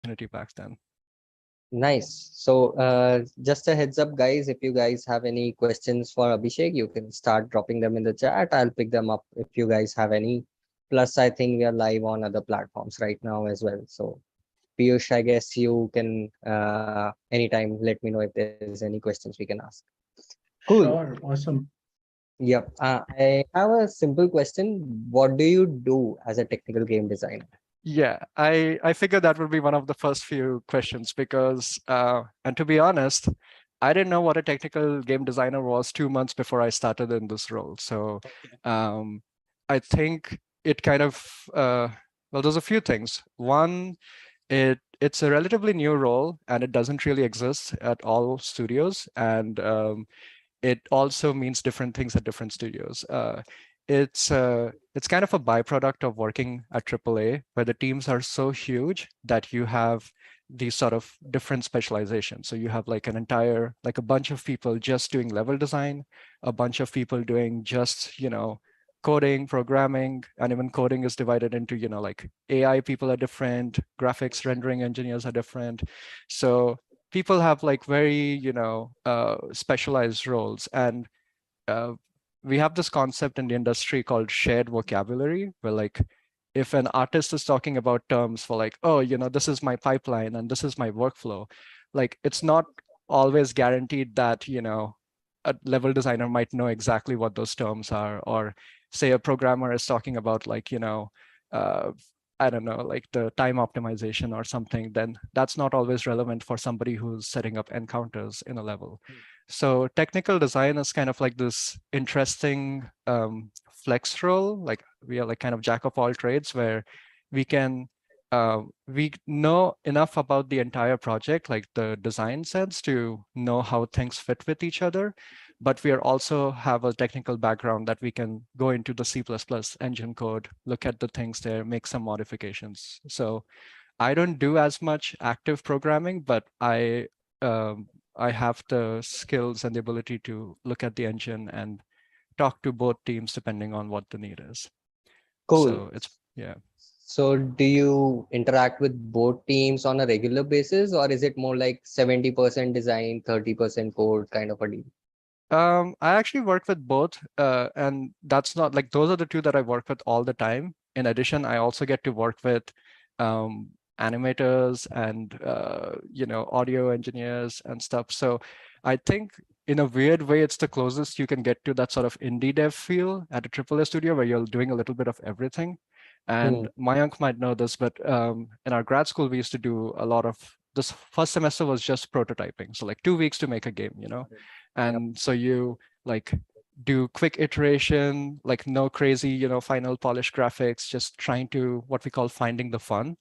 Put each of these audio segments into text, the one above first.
opportunity back then. Nice. So just a heads up, guys, if you guys have any questions for Abhishek, you can start dropping them in the chat. I'll pick them up if you guys have any. Plus, I think we are live on other platforms right now as well. So Piyush, I guess you can anytime let me know if there's any questions we can ask. Cool. Sure, awesome. Yep. I have a simple question. What do you do as a technical game designer? Yeah, I figured that would be one of the first few questions because, and to be honest, I didn't know what a technical game designer was 2 months before I started in this role. So um, I think it kind of, well, there's a few things. One, it's a relatively new role and it doesn't really exist at all studios. And it also means different things at different studios. It's kind of a byproduct of working at AAA, where the teams are so huge that you have these sort of different specializations. So you have like an entire, like a bunch of people just doing level design, a bunch of people doing just, coding, programming, and even coding is divided into, like AI people are different, graphics rendering engineers are different. So people have like very, specialized roles. And uh, we have this concept in the industry called shared vocabulary, where like if an artist is talking about terms for like, oh, this is my pipeline and this is my workflow, like it's not always guaranteed that, a level designer might know exactly what those terms are, or say a programmer is talking about like, uh, I don't know, like the time optimization or something, then that's not always relevant for somebody who's setting up encounters in a level. So technical design is kind of like this interesting flex role. Like we are like kind of jack of all trades, where we can we know enough about the entire project, like the design sense, to know how things fit with each other. But we are also have a technical background that we can go into the C++ engine code, look at the things there, make some modifications. So I don't do as much active programming, but I have the skills and the ability to look at the engine and talk to both teams depending on what the need is. Cool. So it's, yeah. So do you interact with both teams on a regular basis, or is it more like 70% design, 30% code kind of a deal? I actually work with both, and that's not like those are the two that I work with all the time. In addition, I also get to work with um, animators and audio engineers and stuff. So I think in a weird way, it's the closest you can get to that sort of indie dev feel at a AAA studio where you're doing a little bit of everything. And Hmm. Mayank might know this, but in our grad school, we used to do a lot of this first semester was just prototyping. So like 2 weeks to make a game, Yep. and so you like do quick iteration, like no crazy, final polished graphics, just trying to what we call finding the fun.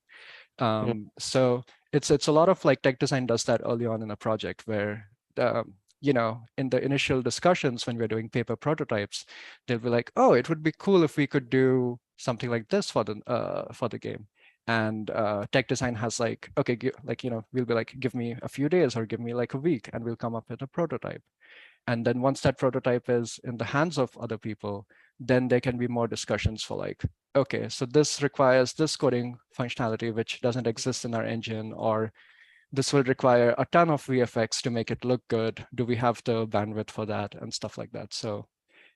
Hmm. So it's a lot of like tech design does that early on in a project where in the initial discussions when we're doing paper prototypes, they'll be like, oh, it would be cool if we could do something like this for the game. And tech design has like, okay, we'll be like, give me a few days or give me like a week and we'll come up with a prototype. And then once that prototype is in the hands of other people, then there can be more discussions for like, okay, so this requires this coding functionality, which doesn't exist in our engine, or this will require a ton of VFX to make it look good. Do we have the bandwidth for that and stuff like that? So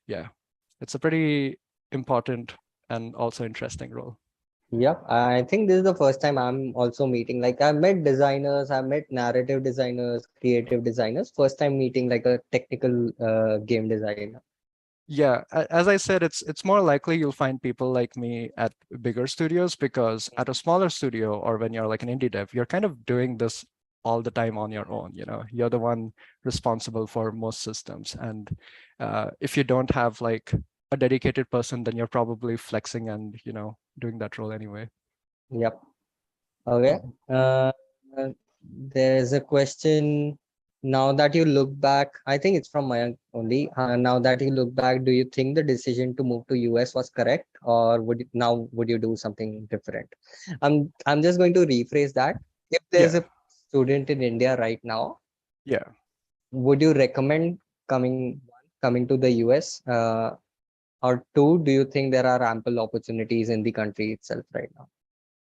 yeah, it's a pretty important and also interesting role. Yep. I think this is the first time I'm also meeting. Like I've met designers, I've met narrative designers, creative designers. First time meeting like a technical game designer. Yeah, as I said, it's more likely you'll find people like me at bigger studios, because at a smaller studio or when you're like an indie dev, you're kind of doing this all the time on your own. You're the one responsible for most systems. And if you don't have like a dedicated person, then you're probably flexing and, doing that role anyway. Yep. Okay. Uh, there's a question. Now that you look back, I think it's from Mayank only. Now that you look back, do you think the decision to move to US was correct, or would you do something different? I'm just going to rephrase that. If there's Yeah, a student in India right now, yeah. would you recommend coming to the US? Or two, do you think there are ample opportunities in the country itself right now?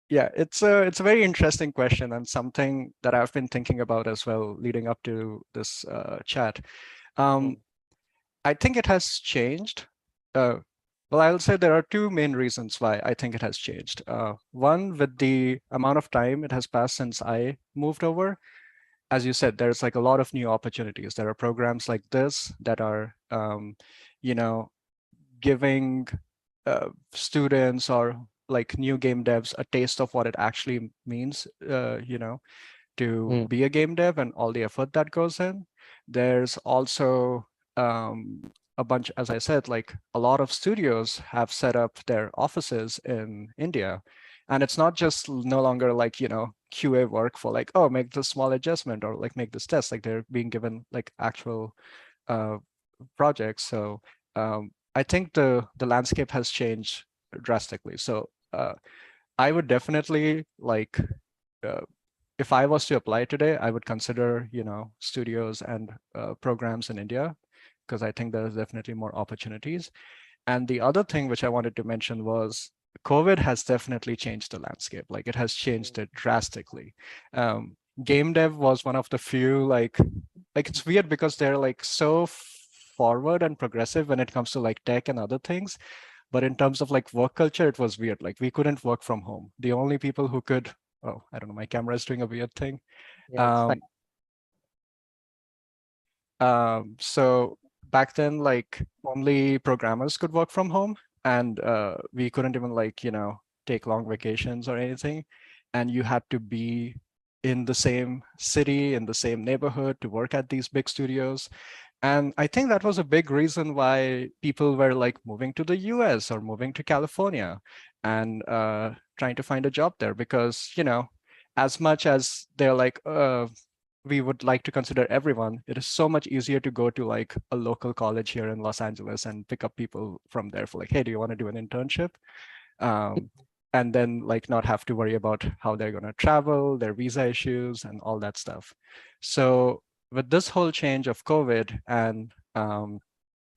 Yeah, it's a very interesting question and something that I've been thinking about as well leading up to this chat. Hmm. Um, I think it has changed. Uh, well, I'll say there are two main reasons why I think it has changed. One, with the amount of time it has passed since I moved over, as you said, there's like a lot of new opportunities. There are programs like this that are, you know, giving students or like new game devs a taste of what it actually means, to Hmm. be a game dev and all the effort that goes in. There's also a bunch, as I said, like a lot of studios have set up their offices in India. And it's not just no longer like, QA work for like, oh, make this small adjustment or like make this test. Like they're being given like actual uh, projects. So I think the landscape has changed drastically. So I would definitely like uh, if I was to apply today, I would consider, studios and programs in India because I think there's definitely more opportunities. And the other thing which I wanted to mention was COVID has definitely changed the landscape. Like it has changed it drastically. Um, Game dev was one of the few like it's weird because they're like so forward and progressive when it comes to like tech and other things. But in terms of like work culture, it was weird. Like we couldn't work from home. The only people who could, oh, I don't know, my camera is doing a weird thing. Yeah, it's fine. Um, so back then, like only programmers could work from home, and we couldn't even like, take long vacations or anything. And you had to be in the same city, in the same neighborhood to work at these big studios. And I think that was a big reason why people were like moving to the US or moving to California and trying to find a job there because, as much as they're like, we would like to consider everyone, it is so much easier to go to like a local college here in Los Angeles and pick up people from there for like, hey, do you want to do an internship? Um, and then like not have to worry about how they're going to travel, their visa issues, and all that stuff. So with this whole change of COVID and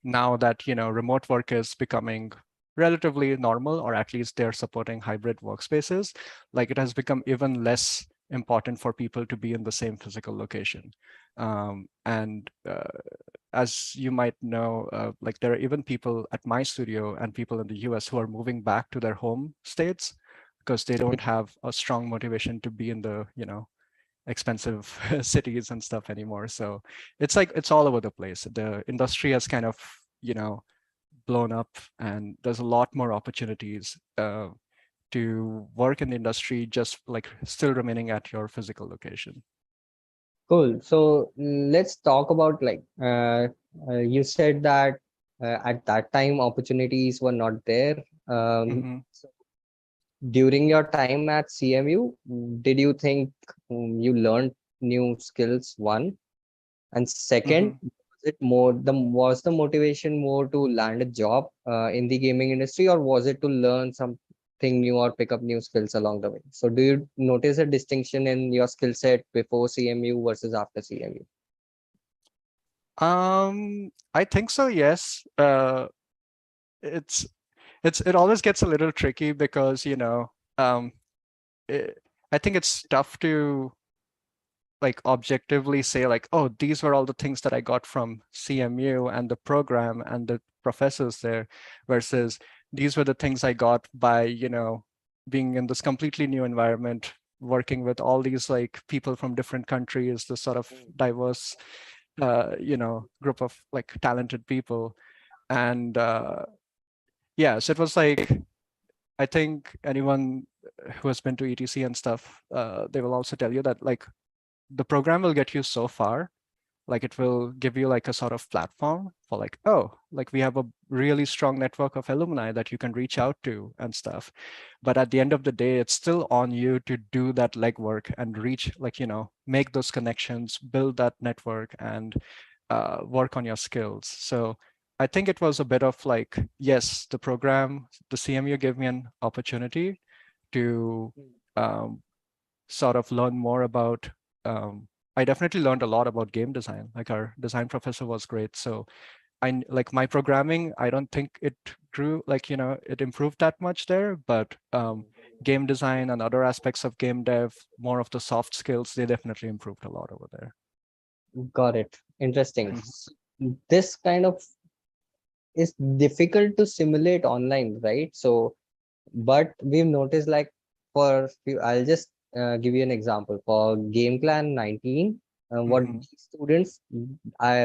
now that remote work is becoming relatively normal, or at least they're supporting hybrid workspaces, like it has become even less important for people to be in the same physical location. And as you might know, like there are even people at my studio and people in the US who are moving back to their home states because they don't have a strong motivation to be in the, expensive cities and stuff anymore. So it's like it's all over the place. The industry has kind of, blown up, and there's a lot more opportunities to work in the industry, just like still remaining at your physical location. Cool. So let's talk about like you said that at that time opportunities were not there. Hmm. So during your time at CMU, did you think you learned new skills? One, and second, Hmm. was the motivation more to land a job in the gaming industry, or was it to learn something new or pick up new skills along the way? So do you notice a distinction in your skill set before CMU versus after CMU? I think so, yes. It's it always gets a little tricky because, um, it, I think it's tough to like objectively say like, oh, these were all the things that I got from CMU and the program and the professors there, versus these were the things I got by, being in this completely new environment, working with all these like people from different countries, this sort of diverse, group of like talented people. And yeah, so it was like, I think anyone who has been to ETC and stuff, they will also tell you that like the program will get you so far, like it will give you like a sort of platform for like, oh, like we have a really strong network of alumni that you can reach out to and stuff. But at the end of the day, it's still on you to do that legwork and reach, like, make those connections, build that network, and work on your skills. So I think it was a bit of like, yes, the CMU gave me an opportunity to um, sort of learn more about. I definitely learned a lot about game design. Like our design professor was great. So like my programming, I don't think it grew like, it improved that much there, but game design and other aspects of game dev, more of the soft skills, they definitely improved a lot over there. Got it. Interesting. Mhm. This kind of is difficult to simulate online, right? So, but we've noticed like for few, I'll just give you an example for Game Clan 19. What Mhm. these students,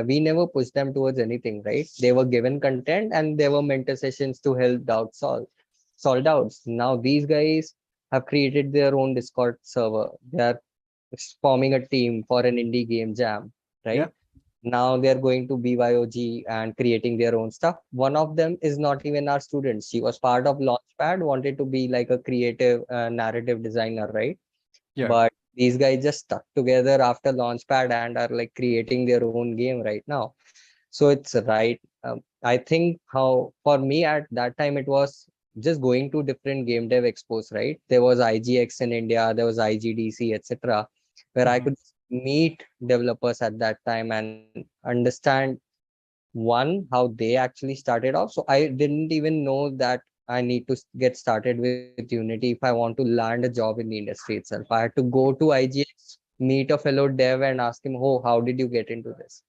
we never pushed them towards anything, right? They were given content and there were mentor sessions to help solve doubts. Now these guys have created their own Discord server. They are forming a team for an indie game jam, Yeah. right? Now they're going to BYOG and creating their own stuff. One of them is not even our student. She was part of Launchpad, wanted to be like a creative narrative designer, right? Yeah. But these guys just stuck together after Launchpad and are like creating their own game right now. So it's right. I think how for me at that time it was just going to different game dev expos, right? There was IGX in India, there was IGDC, etc., where I Mhm. could meet developers at that time and understand one how they actually started off. So I didn't even know that I need to get started with Unity if I want to land a job in the industry itself. I had to go to IGX, meet a fellow dev and ask him, oh, how did you get into this?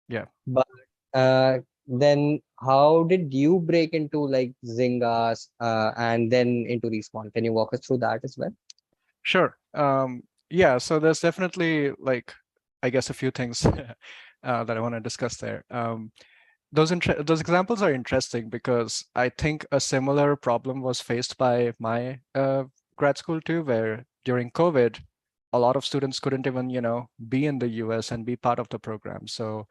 Yeah. But then how did you break into like Zyngas and then into Respawn? Can you walk us through that as well? Sure. Yeah, so there's definitely like, I guess, a few things that I want to discuss there. Those examples are interesting because I think a similar problem was faced by my grad school too, where during COVID, a lot of students couldn't even, be in the US and be part of the program. So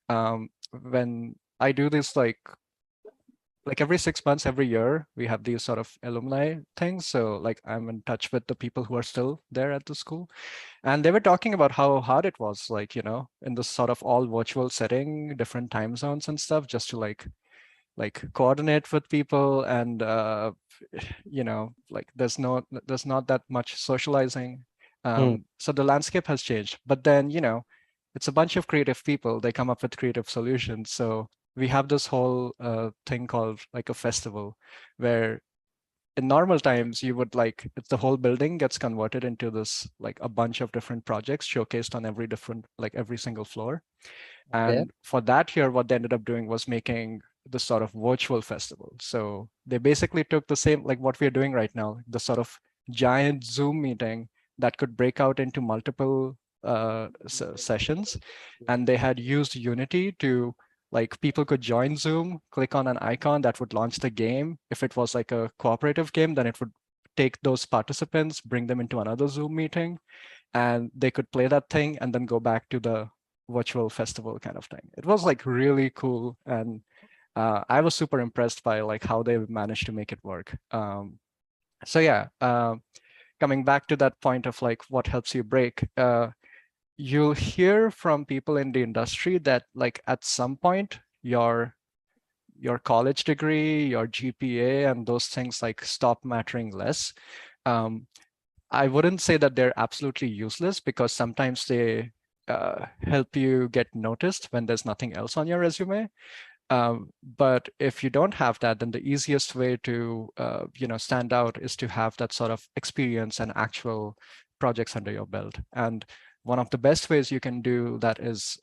when I do this like every 6 months, every year, we have these sort of alumni things. So like I'm in touch with the people who are still there at the school. And they were talking about how hard it was, like, in this sort of all virtual setting, different time zones and stuff, just to like coordinate with people. And like there's not that much socializing. Hmm. So the landscape has changed. But then, it's a bunch of creative people. They come up with creative solutions. So we have this whole thing called like a festival where in normal times you would like if the whole building gets converted into this like a bunch of different projects showcased on every single floor. Okay. And for that year, what they ended up doing was making this sort of virtual festival. So they basically took the same, like what we're doing right now, the sort of giant Zoom meeting that could break out into multiple sessions. And they had used Unity to, like, people could join Zoom, click on an icon that would launch the game. If it was like a cooperative game, then it would take those participants, bring them into another Zoom meeting, and they could play that thing and then go back to the virtual festival kind of thing. It was like really cool, and I was super impressed by like how they managed to make it work. So yeah, coming back to that point of like what helps you break, you'll hear from people in the industry that like at some point your college degree, your GPA, and those things like stop mattering less. Um, I wouldn't say that they're absolutely useless because sometimes they help you get noticed when there's nothing else on your resume. But if you don't have that, then the easiest way to stand out is to have that sort of experience and actual projects under your belt. And one of the best ways you can do that is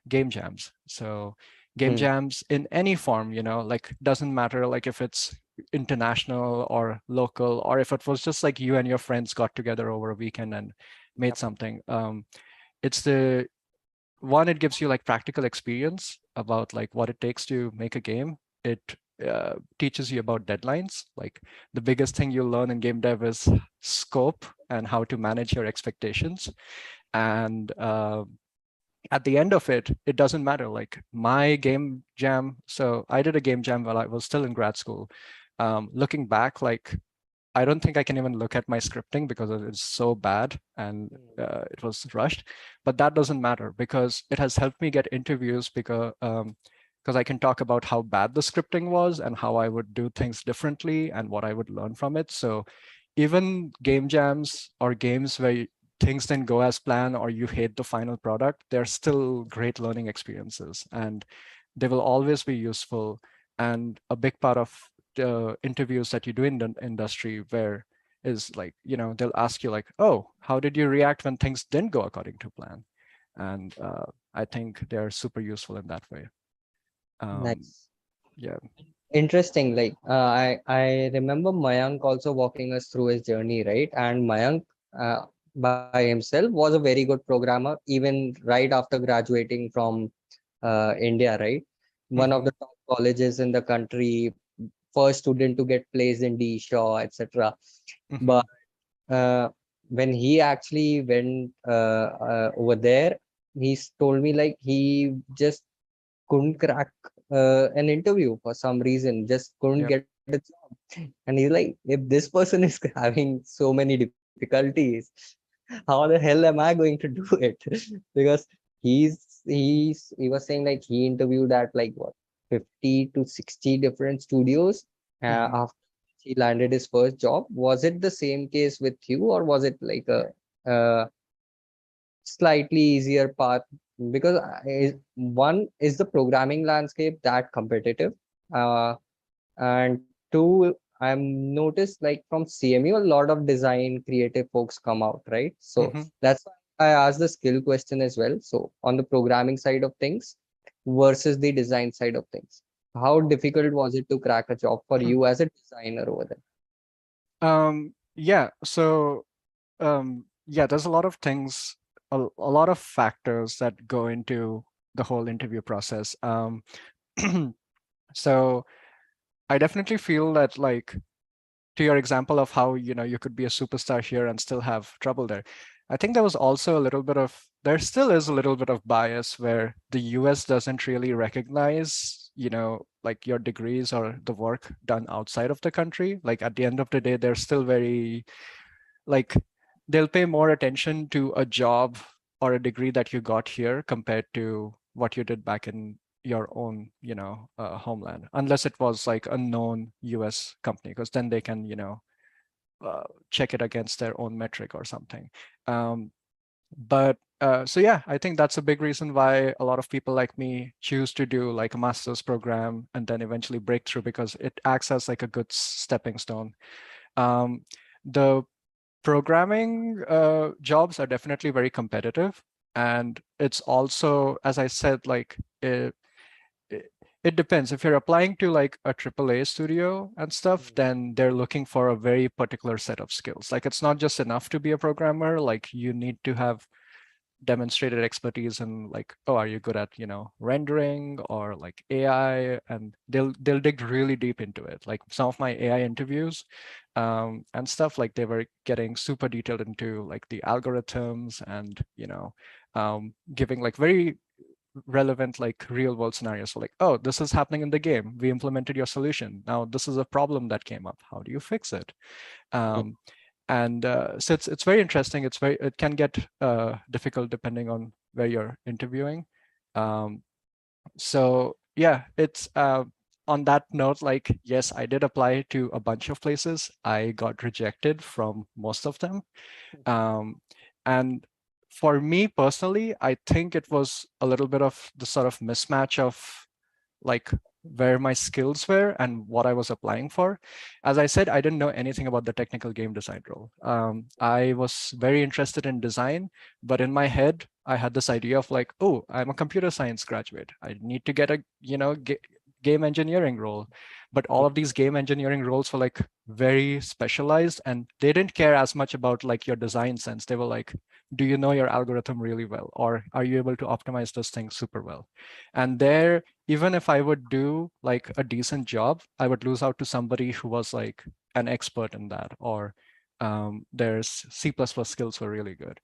game jams. So game Hmm. jams in any form, like doesn't matter like if it's international or local, or if it was just like you and your friends got together over a weekend and made Yep. something. It's the one, it gives you like practical experience about like what it takes to make a game. It teaches you about deadlines. Like the biggest thing you'll learn in game dev is scope and how to manage your expectations. And at the end of it, it doesn't matter. Like my game jam, so I did a game jam while I was still in grad school. Looking back, like I don't think I can even look at my scripting because it's so bad and it was rushed. But that doesn't matter because it has helped me get interviews because I can talk about how bad the scripting was and how I would do things differently and what I would learn from it. So even game jams or games where things didn't go as planned or you hate the final product, they're still great learning experiences and they will always be useful. And a big part of the interviews that you do in the industry where is like, they'll ask you like, oh, how did you react when things didn't go according to plan? And I think they're super useful in that way. Um, Nice. yeah. Interesting. Like I remember Mayank also walking us through his journey, right? And Mayank by himself was a very good programmer, even right after graduating from India, right? One of Hmm. the top colleges in the country, first student to get placed in D Shaw, etc. Hmm. But uh, when he actually went over there, told me like he just couldn't crack an interview for some reason, just couldn't Yep. get a job. And he's like, if this person is having so many difficulties, how the hell am I going to do it? Because he was saying like he interviewed at like what 50 to 60 different studios Hmm. after he landed his first job. Was it the same case with you, or was it like a slightly easier path? Because one is the programming landscape that competitive, uh, and two, I'm noticed like from CMU a lot of design creative folks come out, right? So Hmm. that's why I asked the skill question as well. So on the programming side of things versus the design side of things, how difficult was it to crack a job for you as a designer over there? Yeah. So yeah, there's a lot of things, a lot of factors that go into the whole interview process. So I definitely feel that, like, to your example of how, you could be a superstar here and still have trouble there. I think there was also a little bit of, there still is a little bit of bias where the US doesn't really recognize, like your degrees or the work done outside of the country. Like at the end of the day, they're still very, like, they'll pay more attention to a job or a degree that you got here compared to what you did back in your own, homeland, unless it was like a known US company, because then they can, check it against their own metric or something. But yeah, I think that's a big reason why a lot of people like me choose to do like a master's program and then eventually break through, because it acts as like a good stepping stone. The programming jobs are definitely very competitive, and it's also, as I said, like it, it depends. If you're applying to like a AAA studio and stuff, then they're looking for a very particular set of skills. Like it's not just enough to be a programmer. Like you need to have demonstrated expertise in, like, oh, are you good at, rendering or like AI? And they'll dig really deep into it. Like some of my AI interviews and stuff, like they were getting super detailed into like the algorithms and, giving like very relevant, like real world scenarios. So like, oh, this is happening in the game, we implemented your solution, now this is a problem that came up, how do you fix it? um, and so it's very interesting. It can get difficult depending on where you're interviewing. um, so yeah, it's on that note, like, yes, I did apply to a bunch of places, I got rejected from most of them. um, and for me personally, I think it was a little bit of the sort of mismatch of like where my skills were and what I was applying for. As I said, I didn't know anything about the technical game design role. I was very interested in design, but in my head, I had this idea of like, oh, I'm a computer science graduate, I need to get a, game engineering role. But all of these game engineering roles were like very specialized, and they didn't care as much about like your design sense. They were like, do you know your algorithm really well, or are you able to optimize those things super well? And there, even if I would do like a decent job, I would lose out to somebody who was like an expert in that, or their C++ skills were really good.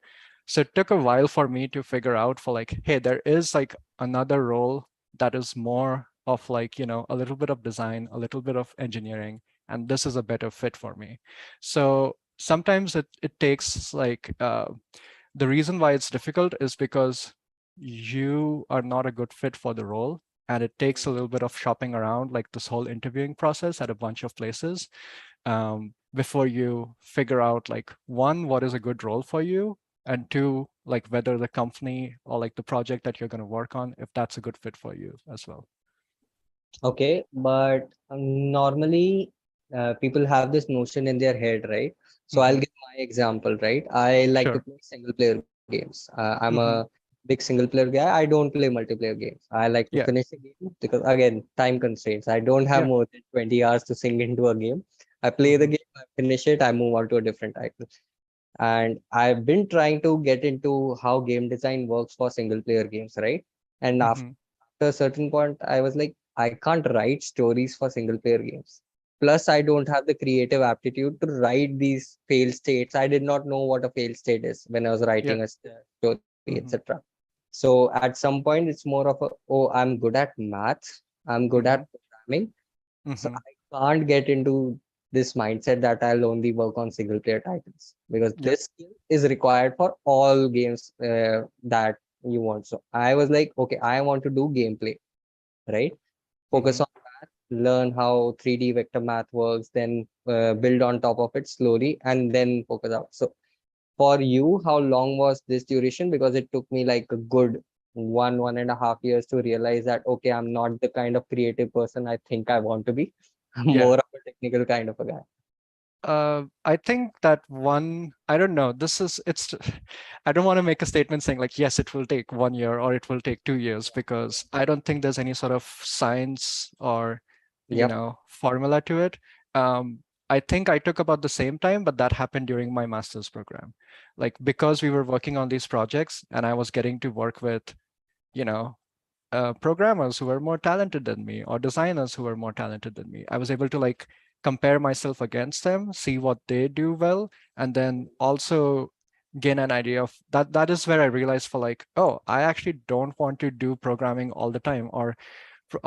So it took a while for me to figure out for like, hey, there is like another role that is more of like, a little bit of design, a little bit of engineering, and this is a better fit for me. So sometimes it takes like, the reason why it's difficult is because you are not a good fit for the role, and it takes a little bit of shopping around, like this whole interviewing process at a bunch of places, before you figure out like, one, what is a good role for you, and two, like whether the company or like the project that you're going to work on, if that's a good fit for you as well. Okay, but normally people have this notion in their head, right? So I'll Mm-hmm. give my example, right? I like to Sure. play single player games. I'm a Mm-hmm. big single player guy. I don't play multiplayer games. I like to Yeah. finish a game because again, time constraints. I don't have Yeah. more than 20 hours to sink into a game. I play the Mm-hmm. game, I finish it, I move on to a different title. And I've been trying to get into how game design works for single player games, right? And after Mm-hmm. a certain point, I was like, I can't write stories for single player games. Plus, I don't have the creative aptitude to write these fail states. I did not know what a fail state is when I was Yeah. writing a story, Mm-hmm. etc. So at some point, it's more of a, oh, I'm good at math, I'm good Mm-hmm. at programming, so Mm-hmm. I can't get into this mindset that I'll only work on single player titles because Yep. this skill is required for all games that you want. So I was like, okay, I want to do gameplay, right? Mm-hmm. Focus on learn how 3D vector math works, then build on top of it slowly, and then focus out. So for you, how long was this duration? Because it took me like a good 1.5 years to realize that, okay, I'm not the kind of creative person I think I want to be. I'm Yeah. more of a technical kind of a guy. I think that one, I don't know, it's, I don't want to make a statement saying like, yes, it will take 1 year or it will take 2 years, because I don't think there's any sort of science or, Yep. formula to it. Um, I think I took about the same time, but that happened during my master's program. Like, because we were working on these projects and I was getting to work with, you know, programmers who were more talented than me or designers who were more talented than me. I was able to like compare myself against them, see what they do well, and then also gain an idea of that. That is where I realized for like, oh, I actually don't want to do programming all the time, or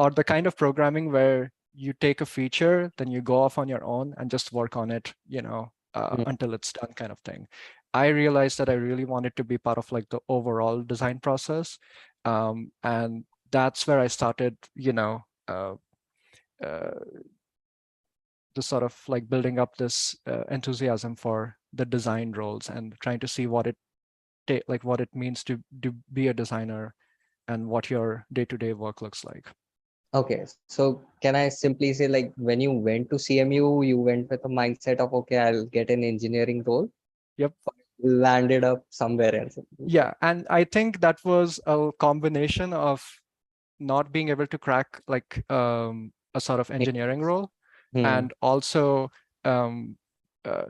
the kind of programming where you take a feature, then you go off on your own and just work on it, Mm. until it's done kind of thing. I realized that I really wanted to be part of like the overall design process. And that's where I started, uh, the sort of like building up this enthusiasm for the design roles and trying to see like what it means to be a designer and what your day-to-day work looks like. Okay, so can I simply say, like, when you went to CMU, you went with a mindset of, okay, I'll get an engineering role, Yep. landed up somewhere else. Yeah, and I think that was a combination of not being able to crack like a sort of engineering role, Hmm. and also um,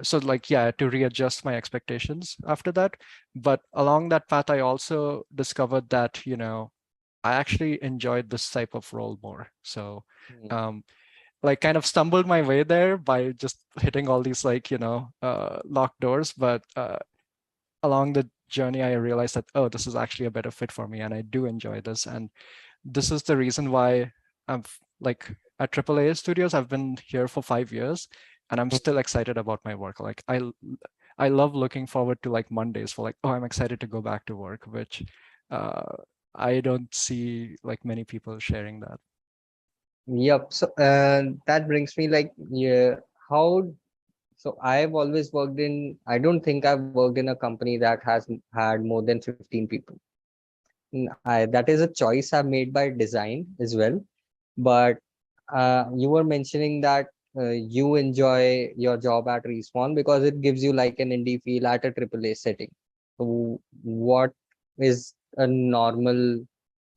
so like yeah, to readjust my expectations after that. But along that path, I also discovered that I actually enjoyed this type of role more. So Hmm. um, like kind of stumbled my way there by just hitting all these like locked doors, but along the journey, I realized that, oh, this is actually a better fit for me, and I do enjoy this. And this is the reason why I'm like at AAA Studios. I've been here for 5 years, and I'm still excited about my work. Like I love looking forward to like Mondays for like, oh, I'm excited to go back to work, which uh, I don't see like many people sharing that. Yep. So that brings me like, yeah, how, so I've always worked in, I don't think I've worked in a company that has had more than 15 people. That is a choice I've made by design as well. But you were mentioning that you enjoy your job at Respawn because it gives you like an indie feel at a AAA setting. So what is a normal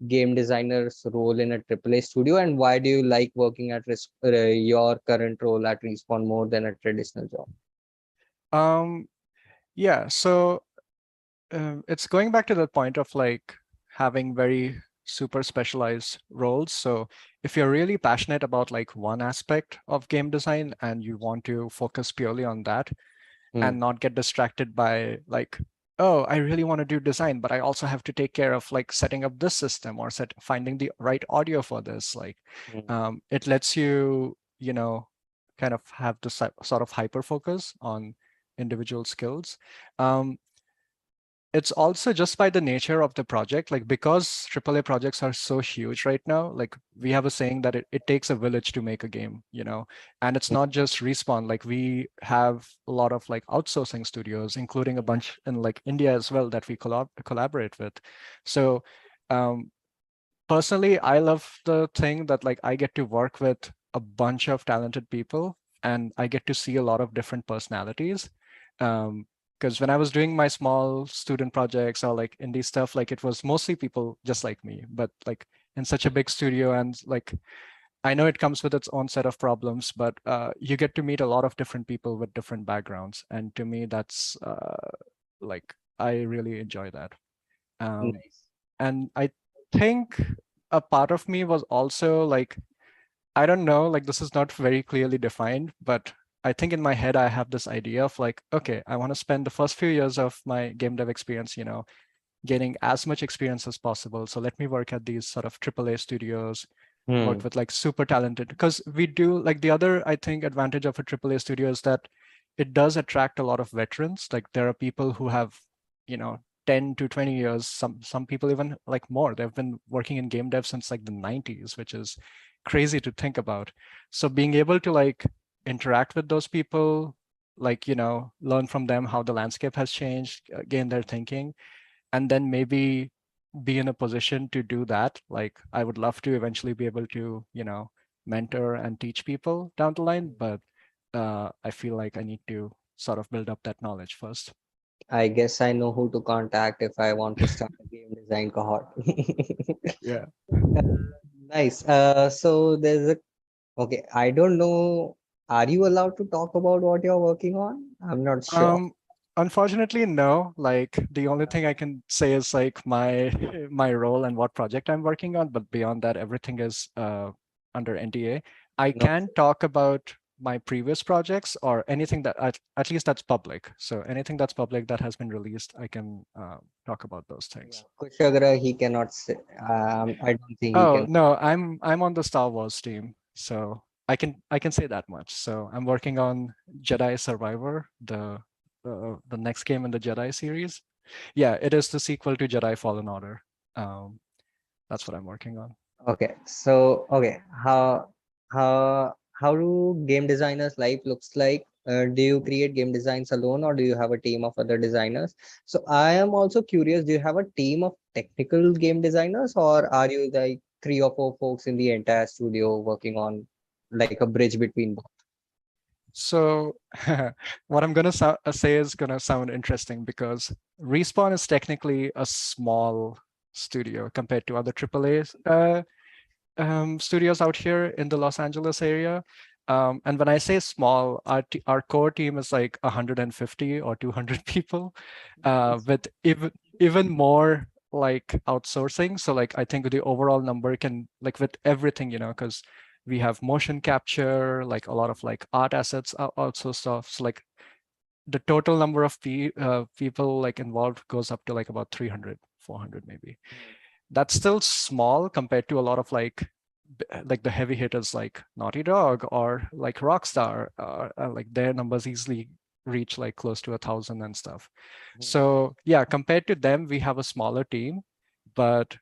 game designer's role in a AAA studio, and why do you like working at your current role at Respawn more than a traditional job? Um, yeah, so it's going back to the point of like having very super specialized roles. So if you're really passionate about like one aspect of game design and you want to focus purely on that Hmm. and not get distracted by like, oh, I really want to do design, but I also have to take care of like setting up this system or finding the right audio for this. Like Hmm. it lets you, kind of have the sort of hyper focus on individual skills. Um, it's also just by the nature of the project, like because AAA projects are so huge right now, like we have a saying that it takes a village to make a game, and it's not just Respawn. Like we have a lot of like outsourcing studios, including a bunch in like India as well that we collaborate with. So um, personally, I love the thing that like I get to work with a bunch of talented people and I get to see a lot of different personalities. Because when I was doing my small student projects or like indie stuff, like it was mostly people just like me, but like in such a big studio, and like I know it comes with its own set of problems, but you get to meet a lot of different people with different backgrounds, and to me, that's like I really enjoy that. Um, Nice. and I think a part of me was also like, I don't know, like this is not very clearly defined, but I think in my head I have this idea of like, okay, I want to spend the first few years of my game dev experience, gaining as much experience as possible. So let me work at these sort of AAA studios, work Hmm. with like super talented, because we do like the other, I think, advantage of a AAA studio is that it does attract a lot of veterans. Like there are people who have, 10 to 20 years, some people even like more. They've been working in game dev since like the 90s, which is crazy to think about. So being able to like interact with those people, like, learn from them how the landscape has changed, gain their thinking, and then maybe be in a position to do that. Like I would love to eventually be able to, mentor and teach people down the line, but I feel like I need to sort of build up that knowledge first. I guess I know who to contact if I want to start a game design cohort. Yeah. Uh, Nice. So there's a okay. I don't know. Are you allowed to talk about what you're working on? I'm not sure. Um, Unfortunately, no. Like the only thing I can say is like my my role and what project I'm working on, but beyond that, everything is under NDA. I No. can talk about my previous projects or anything that at least that's public. So anything that's public that has been released, I can talk about those Yeah, things. Kushagra, he cannot say. I don't think he Oh can. no, I'm on the Star Wars team, so I can say that much. So I'm working on Jedi Survivor, the next game in the Jedi series. Yeah, it is the sequel to Jedi Fallen Order. Um, that's what I'm working on. Okay, so okay, how do game designers' life looks like? Do you create game designs alone, or do you have a team of other designers? So I am also curious. Do you have a team of technical game designers, or are you like three or four folks in the entire studio working on like a bridge between both? So what I'm gonna say is gonna sound interesting because Respawn is technically a small studio compared to other AAA studios out here in the Los Angeles area. And when I say small, our core team is like 150 or 200 people, Nice. with even more like outsourcing. So like I think the overall number can like with everything, because we have motion capture, like a lot of like art assets, also stuff. So like the total number of people like involved goes up to like about 300, 400 maybe. That's still small compared to a lot of like the heavy hitters like Naughty Dog or like Rockstar. Like their numbers easily reach like close to 1,000 and stuff. Mhm. So yeah, compared to them, we have a smaller team, but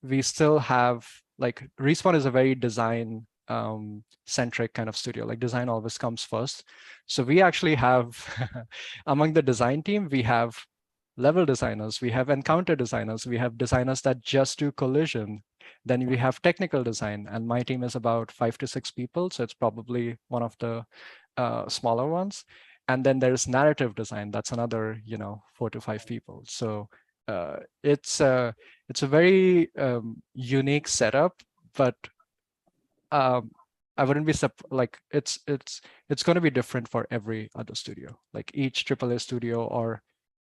we still have like Respawn is a very design centric kind of studio. Like design always comes first. So we actually have among the design team, we have level designers, we have encounter designers, we have designers that just do collision. Then we have technical design, and my team is about 5 to 6 people, so it's probably one of the smaller ones. And then there's narrative design. That's another, 4 to 5 people. So it's a very unique setup, but um, I wouldn't be like it's going to be different for every other studio. Like each AAA studio or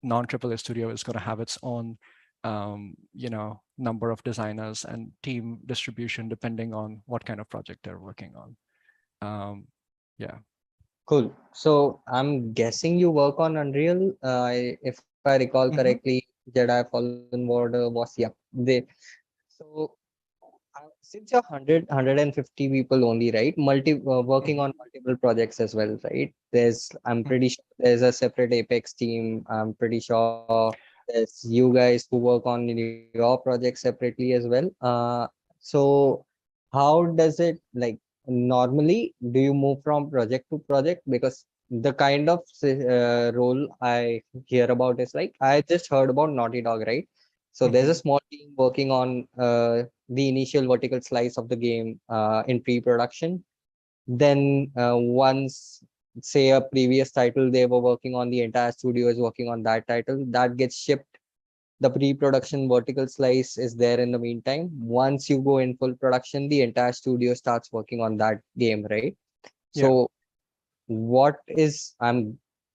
non-AAA studio is going to have its own number of designers and team distribution depending on what kind of project they're working on. Um, yeah. Cool. So I'm guessing you work on Unreal. If I recall Hmm. correctly, Jedi Fallen Order was, yeah. So since you're 150 people only, right? Working Hmm. on multiple projects as well, right? I'm pretty sure there's a separate Apex team. I'm pretty sure there's you guys who work on your project separately as well. So how does it like normally? Do you move from project to project? Because the kind of role I hear about is like I just heard about Naughty Dog, right? So there's a Hmm. small team working on the initial vertical slice of the game in pre-production. Then once, say, a previous title they were working on, the entire studio is working on that title, that gets shipped. The pre-production vertical slice is there in the meantime. Once you go in full production, the entire studio starts working on that game, right? Yeah. So what is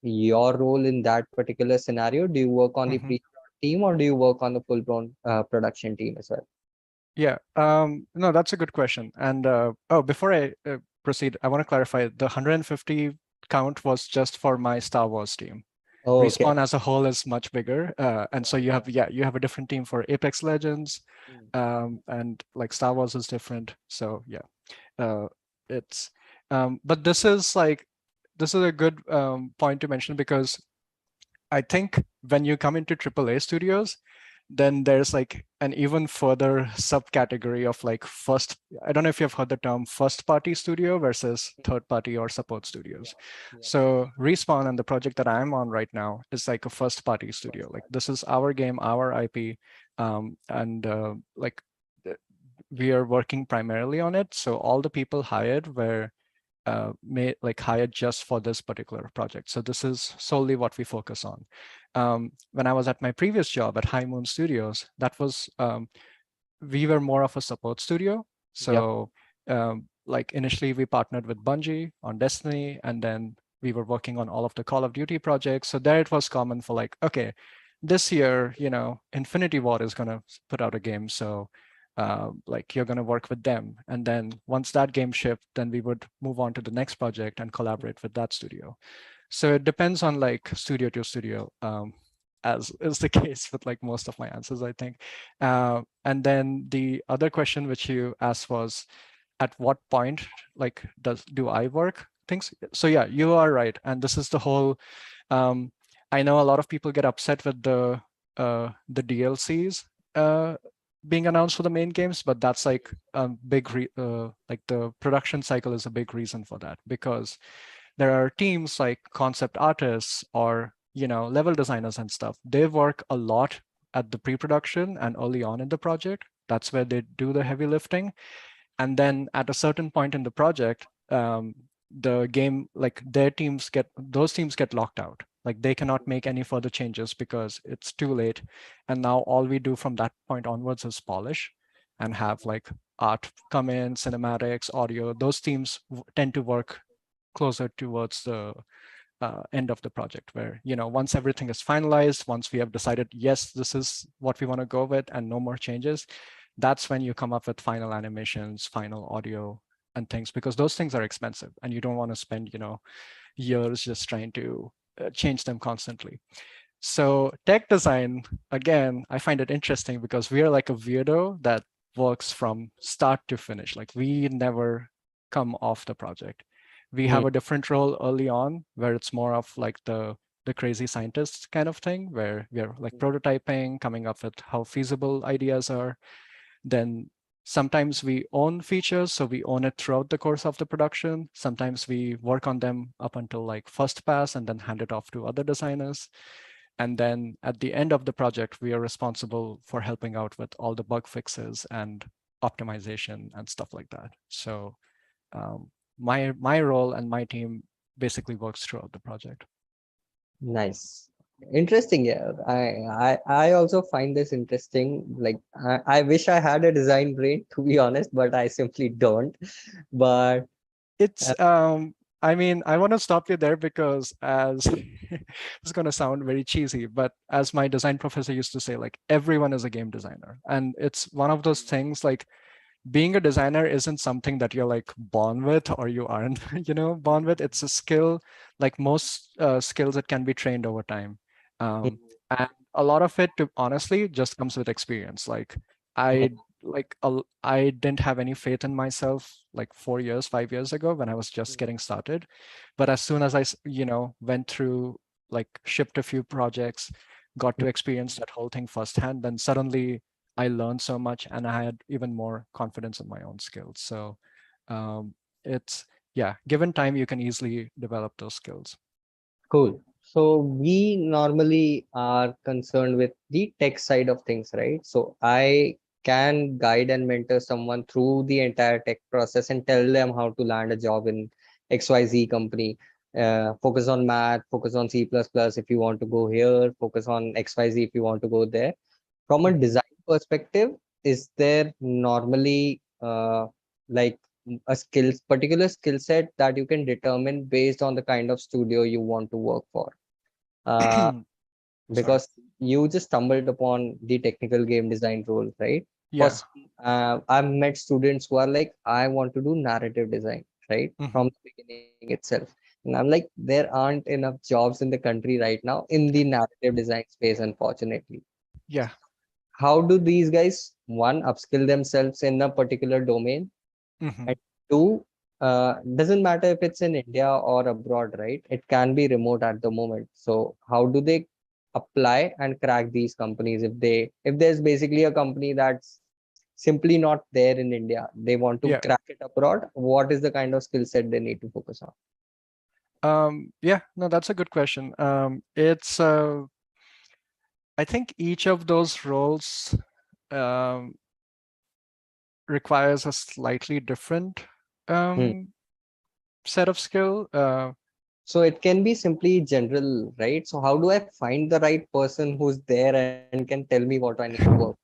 your role in that particular scenario? Do you work on the Mhm. pre-prod team, or do you work on the full-blown production team as well? Yeah. No, that's a good question. And oh, before I proceed, I want to clarify the 150 count was just for my Star Wars team. Oh, okay. Respawn as a whole is much bigger. And so you have, yeah, you have a different team for Apex Legends, Mm. and like Star Wars is different. So yeah, uh, it's, but this is like, this is a good point to mention because I think when you come into AAA studios, then there's like an even further subcategory of like first, I don't know if you've heard the term first party studio versus third party or support Yeah, studios. yeah. So Respawn and the project that I'm on right now is like a first party studio. First Like part. this is our game, our IP, and like we are working primarily on it. So all the people hired were made like hired just for this particular project. So this is solely what we focus on. When I was at my previous job at High Moon Studios, that was we were more of a support studio. Yep. So like initially we partnered with Bungie on Destiny, and then we were working on all of the Call of Duty projects. So there it was common for like, okay, this year, you know, Infinity Ward is going to put out a game. So like you're going to work with them. And then once that game shipped, then we would move on to the next project and collaborate with that studio. So it depends on like studio to studio, as is the case with like most of my answers, I think. And then the other question which you asked was, at what point like do I work things? So yeah, you are right. And this is the whole, um, I know a lot of people get upset with the DLCs being announced for the main games, but that's like a big like the production cycle is a big reason for that, because there are teams like concept artists or level designers and stuff. They work a lot at the pre-production and early on in the project. That's where they do the heavy lifting. And then at a certain point in the project, the game, like those teams get locked out. Like they cannot make any further changes because it's too late. And now all we do from that point onwards is polish and have like art come in, cinematics, audio. Those teams tend to work closer towards the end of the project, where once everything is finalized, once we have decided, yes, this is what we want to go with and no more changes, that's when you come up with final animations, final audio and things, because those things are expensive and you don't want to spend years just trying to change them constantly. So tech design, again, I find it interesting because we are like a weirdo that works from start to finish. Like we never come off the project. We Mm. have a different role early on where it's more of like the crazy scientist kind of thing, where we are like prototyping, coming up with how feasible ideas are. Then sometimes we own features, so we own it throughout the course of the production. Sometimes we work on them up until like first pass and then hand it off to other designers. And then at the end of the project, we are responsible for helping out with all the bug fixes and optimization and stuff like that. So my role and my team basically works throughout the project. Nice. Interesting. Yeah. I also find this interesting. Like I wish I had a design brain, to be honest, but I simply don't. But It's I mean, I want to stop you there because as it's going to sound very cheesy, but as my design professor used to say, like everyone is a game designer. And it's one of those things, like being a designer isn't something that you're like born with or you aren't born with. It's a skill. Like most skills, it can be trained over time. um, and a lot of it, to honestly, just comes with experience. Like i I didn't have any faith in myself like 4 years 5 years ago when I was just getting started. But as soon as I went through, like shipped a few projects, got to experience that whole thing firsthand, then suddenly I learned so much and I had even more confidence in my own skills. So it's, yeah, given time, you can easily develop those skills. cool. So we normally are concerned with the tech side of things, right? So I can guide and mentor someone through the entire tech process and tell them how to land a job in XYZ company. Focus on math, focus on C++ if you want to go here, focus on XYZ if you want to go there. From a Mhm. design perspective, is there normally like a particular skill set that you can determine based on the kind of studio you want to work for? Uh, Sorry. because you just stumbled upon the technical game design role, right? For Yeah. I've met students who are like, I want to do narrative design, right? Hmm. From the beginning itself. And I'm like, there aren't enough jobs in the country right now in the narrative design space, unfortunately. Yeah. How do these guys, one, upskill themselves in a particular domain, Hmm. and two, doesn't matter if it's in India or abroad, right? It can be remote at the moment. So how do they apply and crack these companies if there's basically a company that's simply not there in India, they want to Yeah. crack it abroad, what is the kind of skill set they need to focus on? Yeah, no, that's a good question. I think each of those roles um, requires a slightly different Hmm. um, set of skill. So it can be simply general, right? So how do I find the right person who's there and can tell me what I need to work?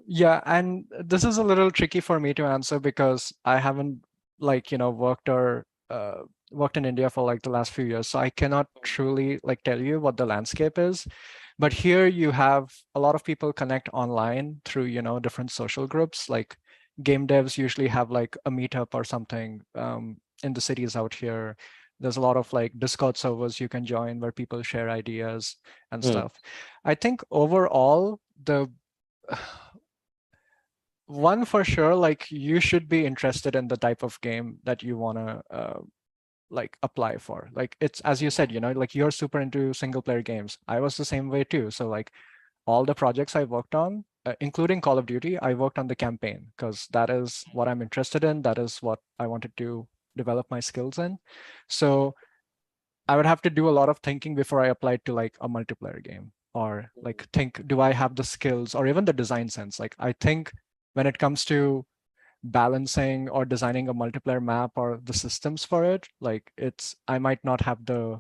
Yeah, and this is a little tricky for me to answer because I haven't worked in India for like the last few years, so I cannot truly like tell you what the landscape is. But Hmm. here you have a lot of people connect online through, different social groups. Like game devs usually have like a meetup or something in the cities out here. There's a lot of like Discord servers you can join where people share ideas and Hmm. stuff. I think overall, the one for sure, like you should be interested in the type of game that you want to like apply for. Like it's as you said, like you're super into single player games. I was the same way too. So like all the projects I worked on, including Call of Duty, I worked on the campaign because that is what I'm interested in. That is what I wanted to develop my skills in. So I would have to do a lot of thinking before I applied to like a multiplayer game or like think, do I have the skills or even the design sense? Like I think when it comes to balancing or designing a multiplayer map or the systems for it, like I might not have the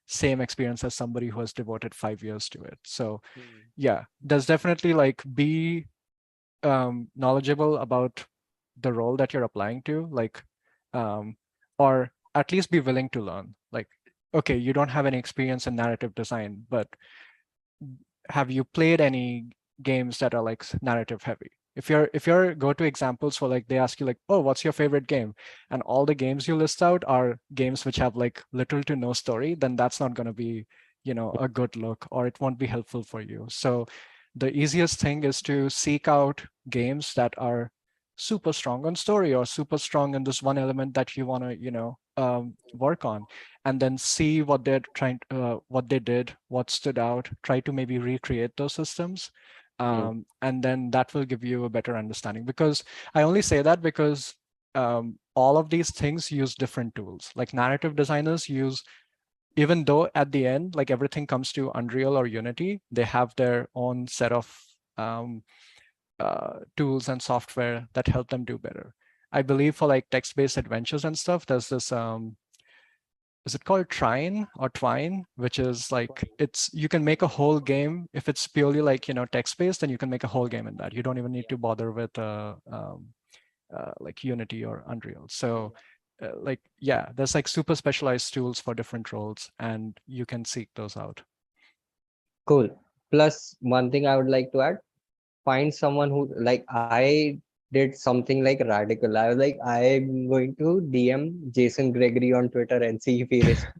same experience as somebody who has devoted 5 years to it. So Hmm. yeah, there's definitely like be knowledgeable about the role that you're applying to, like um, or at least be willing to learn. Like, okay, you don't have any experience in narrative design, but have you played any games that are like narrative heavy? If your go-to examples for like they ask you like, oh, what's your favorite game? And all the games you list out are games which have like little to no story, then that's not going to be, a good look, or it won't be helpful for you. So the easiest thing is to seek out games that are super strong on story or super strong in this one element that you want to, work on, and then see what they did, what stood out, try to maybe recreate those systems. Hmm. And then that will give you a better understanding, because I only say that because all of these things use different tools. Like narrative designers use, even though at the end, like everything comes to Unreal or Unity, they have their own set of um, tools and software that help them do better. I believe for like text-based adventures and stuff, there's this is it called Trine or Twine, which is like you can make a whole game if it's purely like text-based, then you can make a whole game in that. You don't even need to bother with like Unity or Unreal. So like yeah, there's like super specialized tools for different roles, and you can seek those out. Cool. Plus, one thing I would like to add, find someone who, like, I did something like radical. I was like, I'm going to DM Jason Gregory on Twitter and see if he responds.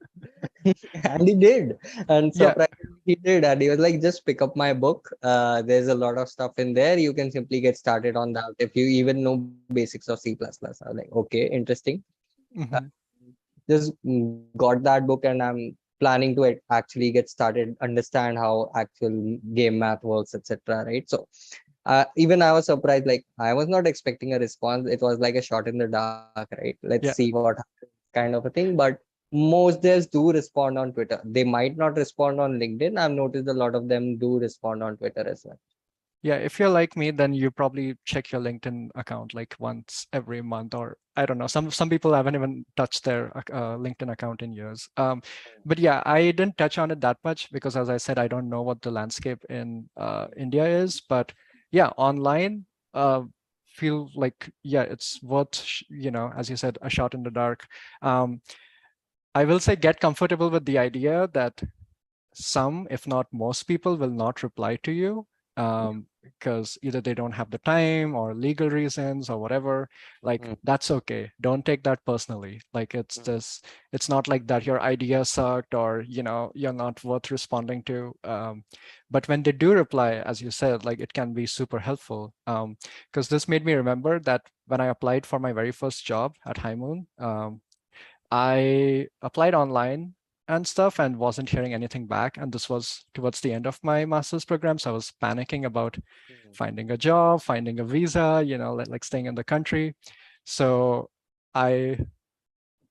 And he did. And Yeah. surprisingly, he did. And he was like, just pick up my book. There's a lot of stuff in there. You can simply get started on that if you even know basics of C++. I was like, okay, interesting. Uh, Hmm. just got that book and I'm planning to actually get started, understand how actual game math works, etc. Right? So even I was surprised. Like I was not expecting a response. It was like a shot in the dark, right? Let's see Yeah. what happens, kind of a thing. But most devs do respond on Twitter. They might not respond on LinkedIn. I've noticed a lot of them do respond on Twitter as well. Yeah, if you're like me, then you probably check your LinkedIn account like once every month, or I don't know. Some people haven't even touched their LinkedIn account in years. But yeah, I didn't touch on it that much because, as I said, I don't know what the landscape in India is. But yeah, online, feel like yeah, it's worth as you said, a shot in the dark. Um, I will say get comfortable with the idea that some, if not most people, will not reply to you because either they don't have the time or legal reasons or whatever. Like, Mm, that's okay. Don't take that personally. Like, it's not like that your idea sucked or, you're not worth responding to. But when they do reply, as you said, like it can be super helpful. Because this made me remember that when I applied for my very first job at High Moon, I applied online and stuff and wasn't hearing anything back. And this was towards the end of my master's program. So I was panicking about mm, finding a job, finding a visa, like staying in the country. So I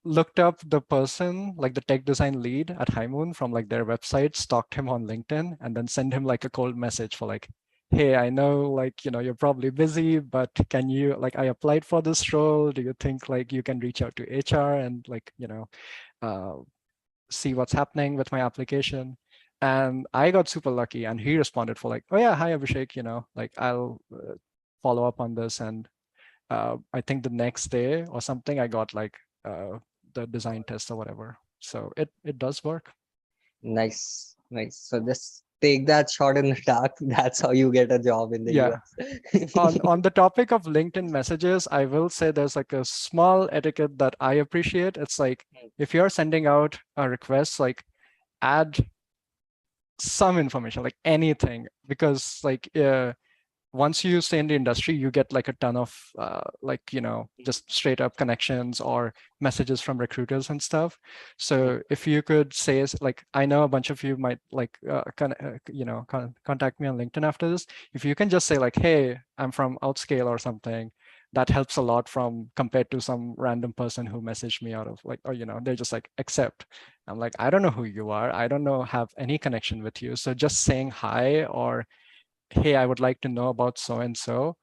looked up the person, like the tech design lead at High Moon from like their website, stalked him on LinkedIn, and then send him like a cold message for like, hey, I know like, you're probably busy, but can you like I applied for this role. Do you think like you can reach out to HR and like, uh, see what's happening with my application? And I got super lucky and he responded for like, oh yeah, hi Abhishek, like I'll follow up on this. And I think the next day or something, I got like the design test or whatever. So it does work. nice, nice. So just take that shot in the dark. That's how you get a job in the Yeah. US. On the topic of LinkedIn messages, I will say there's like a small etiquette that I appreciate. It's like if you're sending out a request, like add some information, like anything, because like once you stay in the industry, you get like a ton of like, just straight up connections or messages from recruiters and stuff. So if you could say, like, I know a bunch of you might like, contact me on LinkedIn after this. If you can just say like, hey, I'm from Outscale or something, that helps a lot from compared to some random person who messaged me out of like, or, they're just like, accept. I'm like, I don't know who you are. I don't know, have any connection with you. So just saying hi or hey, I would like to know about so and so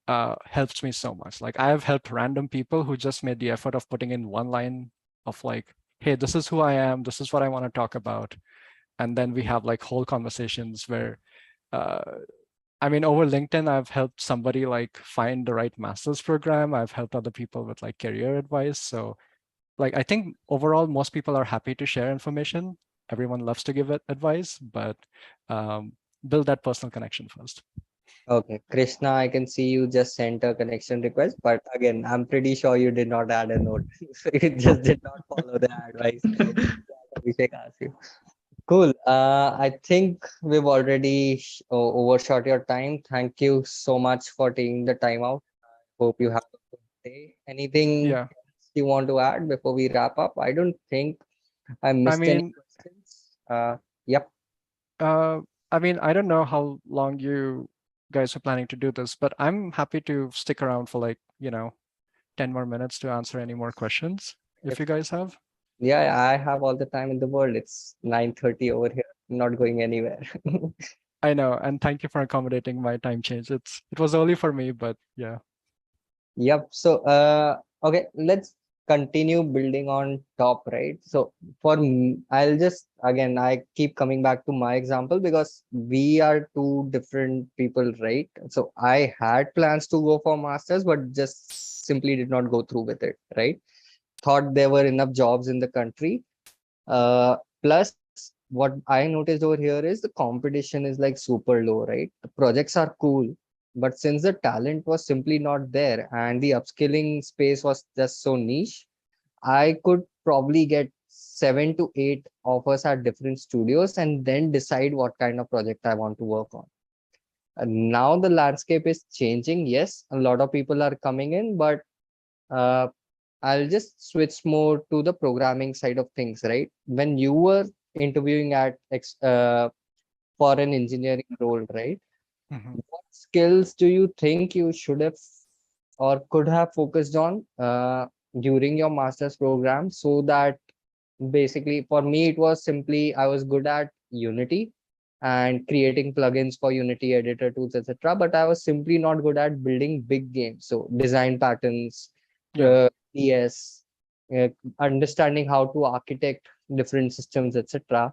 helps me so much. Like I have helped random people who just made the effort of putting in one line of like, hey, this is who I am, this is what I want to talk about. And then we have like whole conversations where uh, I mean, over LinkedIn, I've helped somebody like find the right master's program. I've helped other people with like career advice. So like I think overall most people are happy to share information. Everyone loves to give it advice, but um, build that personal connection first. Okay, Krishna, I can see you just sent a connection request, but again, I'm pretty sure you did not add a note. So you just did not follow the advice that Abhishek asked you. Cool. I think we've already overshot your time. Thank you so much for taking the time out. Hope you have a good day. Anything Yeah. else you want to add before we wrap up? I don't think I I missed any mean, questions. Yep. uh, I don't know how long you guys are planning to do this, but I'm happy to stick around for like, 10 more minutes to answer any more questions if If you guys have. Yeah, I have all the time in the world. It's 9:30 over here. I'm not going anywhere. I know, and thank you for accommodating my time change. It was early for me, but yeah. Yep. So, okay, let's continue building on top, right? So, I'll just again, I keep coming back to my example because we are two different people, right? So, I had plans to go for masters, but just simply did not go through with it, right? Thought there were enough jobs in the country. Plus, what I noticed over here is the competition is like super low, right? The projects are cool, but since the talent was simply not there and the upskilling space was just so niche, I could probably get 7 to 8 offers at different studios and then decide what kind of project I want to work on. And now the landscape is changing. Yes, a lot of people are coming in, but uh, I'll just switch more to the programming side of things, right? When you were interviewing for an engineering role, right? Mhm. What skills do you think you should have or could have focused on during your master's program so that basically for me it was simply I was good at Unity. and creating plugins for Unity editor tools, etc. But I was simply not good at building big games. So design patterns, Yeah. PS, uh, understanding how to architect different systems, etc.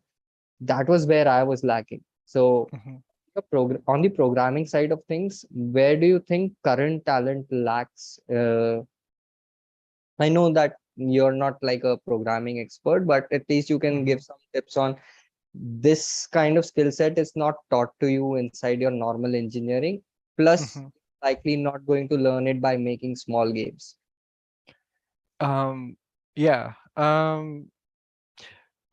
That was where I was lacking. So Mhm. on the programming side of things, where do you think current talent lacks? I know that you're not like a programming expert, but at least you can Mhm. give some tips on this kind of skill set is not taught to you inside your normal engineering. Plus, Mhm. likely not going to learn it by making small games. Um, yeah. I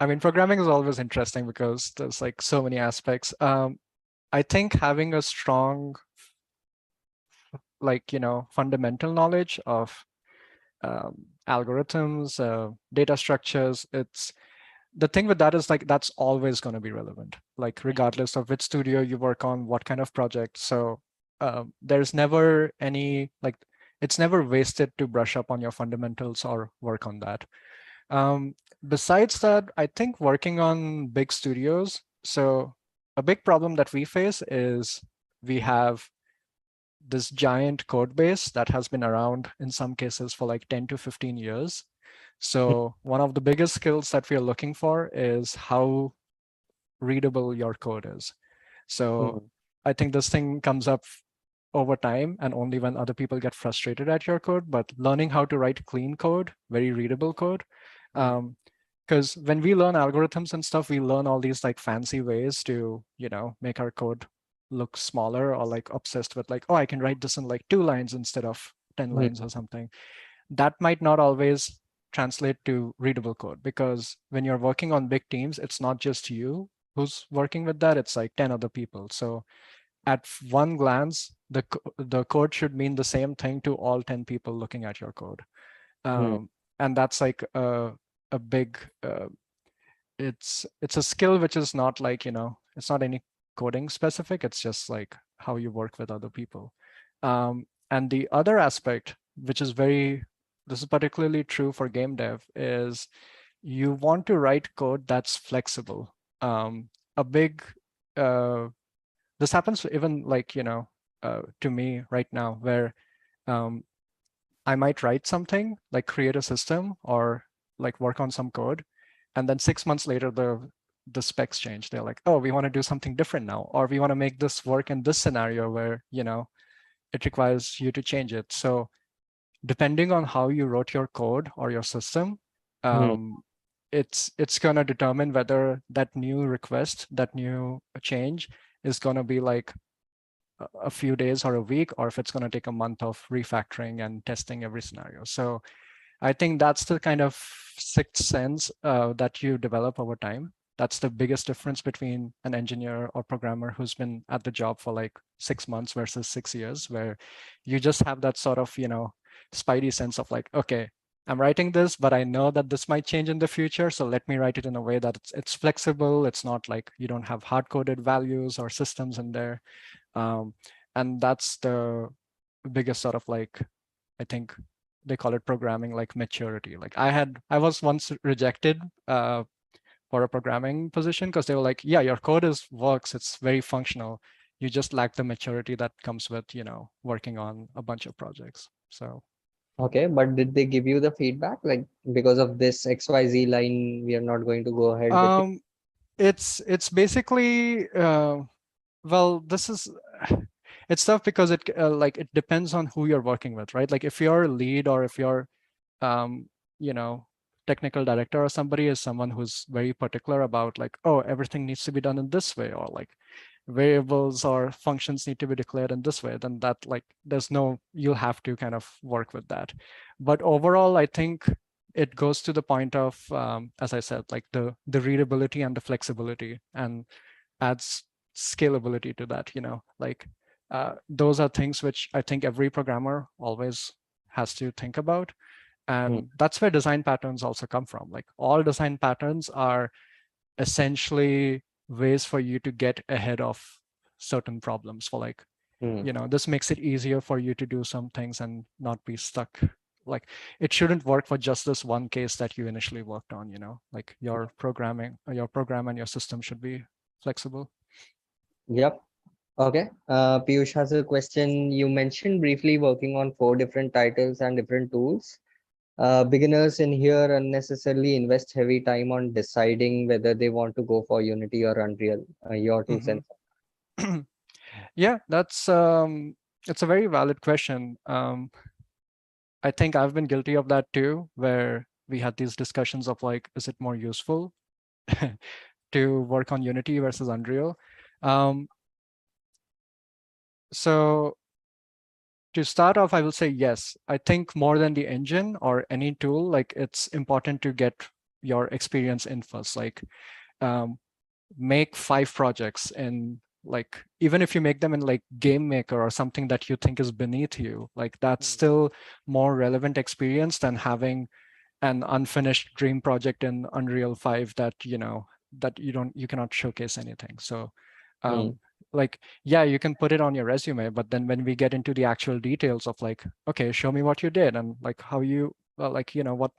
mean, programming is always interesting because there's like so many aspects. I think having a strong, like, fundamental knowledge of algorithms, data structures, it's the thing with that is like that's always going to be relevant, like regardless of which studio you work on, what kind of project. So there's never any like it's never wasted to brush up on your fundamentals or work on that. Um, Besides that, I think working on big studios, so a big problem that we face is we have this giant code base that has been around in some cases for like 10 to 15 years. So one of the biggest skills that we are looking for is how readable your code is. So Mhm, I think this thing comes up over time and only when other people get frustrated at your code, but learning how to write clean code, very readable code. mhm, Because when we learn algorithms and stuff, we learn all these like fancy ways to, make our code look smaller or like obsessed with like, oh, I can write this in like 2 lines instead of 10 mhm, lines or something. That might not always translate to readable code because when you're working on big teams, it's not just you who's working with that, it's like 10 other people. So at one glance, the code should mean the same thing to all 10 people looking at your code. mhm, And that's like a big it's a skill which is not like, it's not any coding specific, it's just like how you work with other people. And the other aspect, which is this is particularly true for game dev, is you want to write code that's flexible. A big This happens even like, to me right now, where um, I might write something like create a system or like work on some code, and then 6 months later the specs change. They're like, oh, we want to do something different now, or we want to make this work in this scenario where it requires you to change it. So depending on how you wrote your code or your system, mhm, um, it's going to determine whether that new request, that new change is going to be like a few days or a week, or if it's going to take a month of refactoring and testing every scenario. So I think that's the kind of sixth sense that you develop over time. That's the biggest difference between an engineer or programmer who's been at the job for like 6 months versus 6 years, where you just have that sort of, spidey sense of like, okay, I'm writing this, but I know that this might change in the future. So let me write it in a way that it's flexible. It's not like you don't have hard-coded values or systems in there. Um, and that's the biggest sort of like, I think they call it programming like maturity. Like I was once rejected for a programming position because they were like, yeah, your code works, it's very functional. You just lack the maturity that comes with, working on a bunch of projects. So okay, but did they give you the feedback? Like, because of this XYZ line, we are not going to go ahead with you. um, it's basically well, this is it's tough because it depends on who you're working with, right? Like if you're a lead or if you're um, you know, technical director or somebody is someone who's very particular about like, oh, everything needs to be done in this way, or like variables or functions need to be declared in this way, then that like you'll have to kind of work with that. But overall, I think it goes to the point of, as I said, like the readability and the flexibility, and adds scalability to that, like those are things which I think every programmer always has to think about. Mhm, And that's where design patterns also come from. Like all design patterns are essentially ways for you to get ahead of certain problems for like, mhm. this makes it easier for you to do some things and not be stuck. Like it shouldn't work for just this one case that you initially worked on, like your program and your system should be flexible. Yep. Okay. Piyush has a question. You mentioned briefly working on four different titles and different tools. Beginners in here unnecessarily invest heavy time on deciding whether they want to go for Unity or Unreal. Your two Hmm. cents. Yeah, that's it's a very valid question. I think I've been guilty of that too, where we had these discussions of like, is it more useful to work on Unity versus Unreal? Um, so to start off, I will say yes. I think more than the engine or any tool, like it's important to get your experience in first. Like um, make 5 projects in like even if you make them in like game maker or something that you think is beneath you, like that's Mm, still more relevant experience than having an unfinished dream project in Unreal 5 that that you cannot showcase anything. So mm, um like yeah, you can put it on your resume, but then when we get into the actual details of like, okay, show me what you did and like how you like what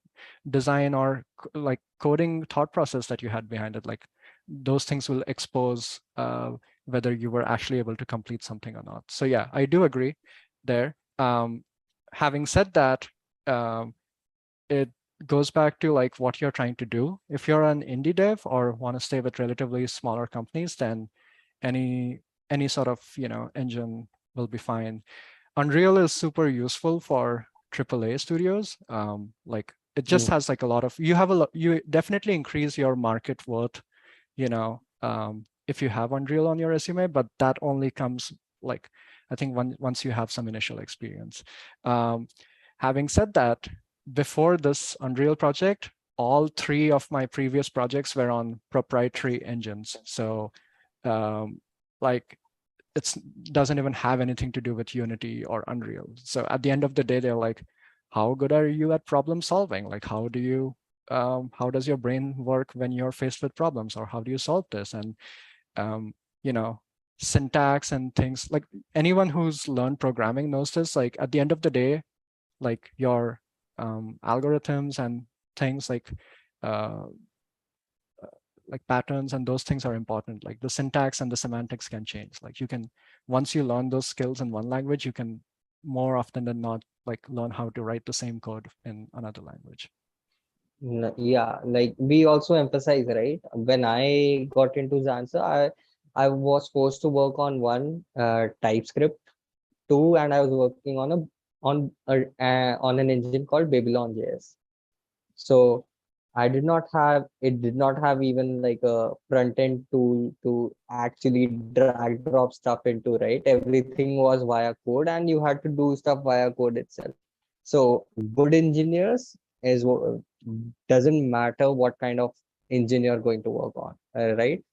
design or like coding thought process that you had behind it, like those things will expose whether you were actually able to complete something or not. So yeah, I do agree there. Having said that, um, it goes back to like what you're trying to do. If you're an indie dev or want to stay with relatively smaller companies, then any any sort of engine will be fine. Unreal is super useful for AAA studios. Like it just mm, has like a lot of you have a lot, you definitely increase your market worth, if you have Unreal on your resume, but that only comes like I think once you have some initial experience. Um, Having said that, before this Unreal project, all 3 of my previous projects were on proprietary engines. So like it doesn't even have anything to do with Unity or Unreal. So at the end of the day, they're like, how good are you at problem solving? Like, how does your brain work when you're faced with problems, or how do you solve this? And um, you know, syntax and things like anyone who's learned programming knows this. Like at the end of the day, like your algorithms and things uh, like patterns and those things are important. Like the syntax and the semantics can change. Like you can, once you learn those skills in one language, you can more often than not like learn how to write the same code in another language. Yeah, like we also emphasize, right? When I got into Xansa, I was forced to work on one TypeScript, two, and I was working on on an engine called Babylon JS. So I did not have it did not have even like a front end tool to actually drag drop stuff into, right? Everything was via code and you had to do stuff via code itself. So good engineers doesn't matter what kind of engine you're going to work on, right?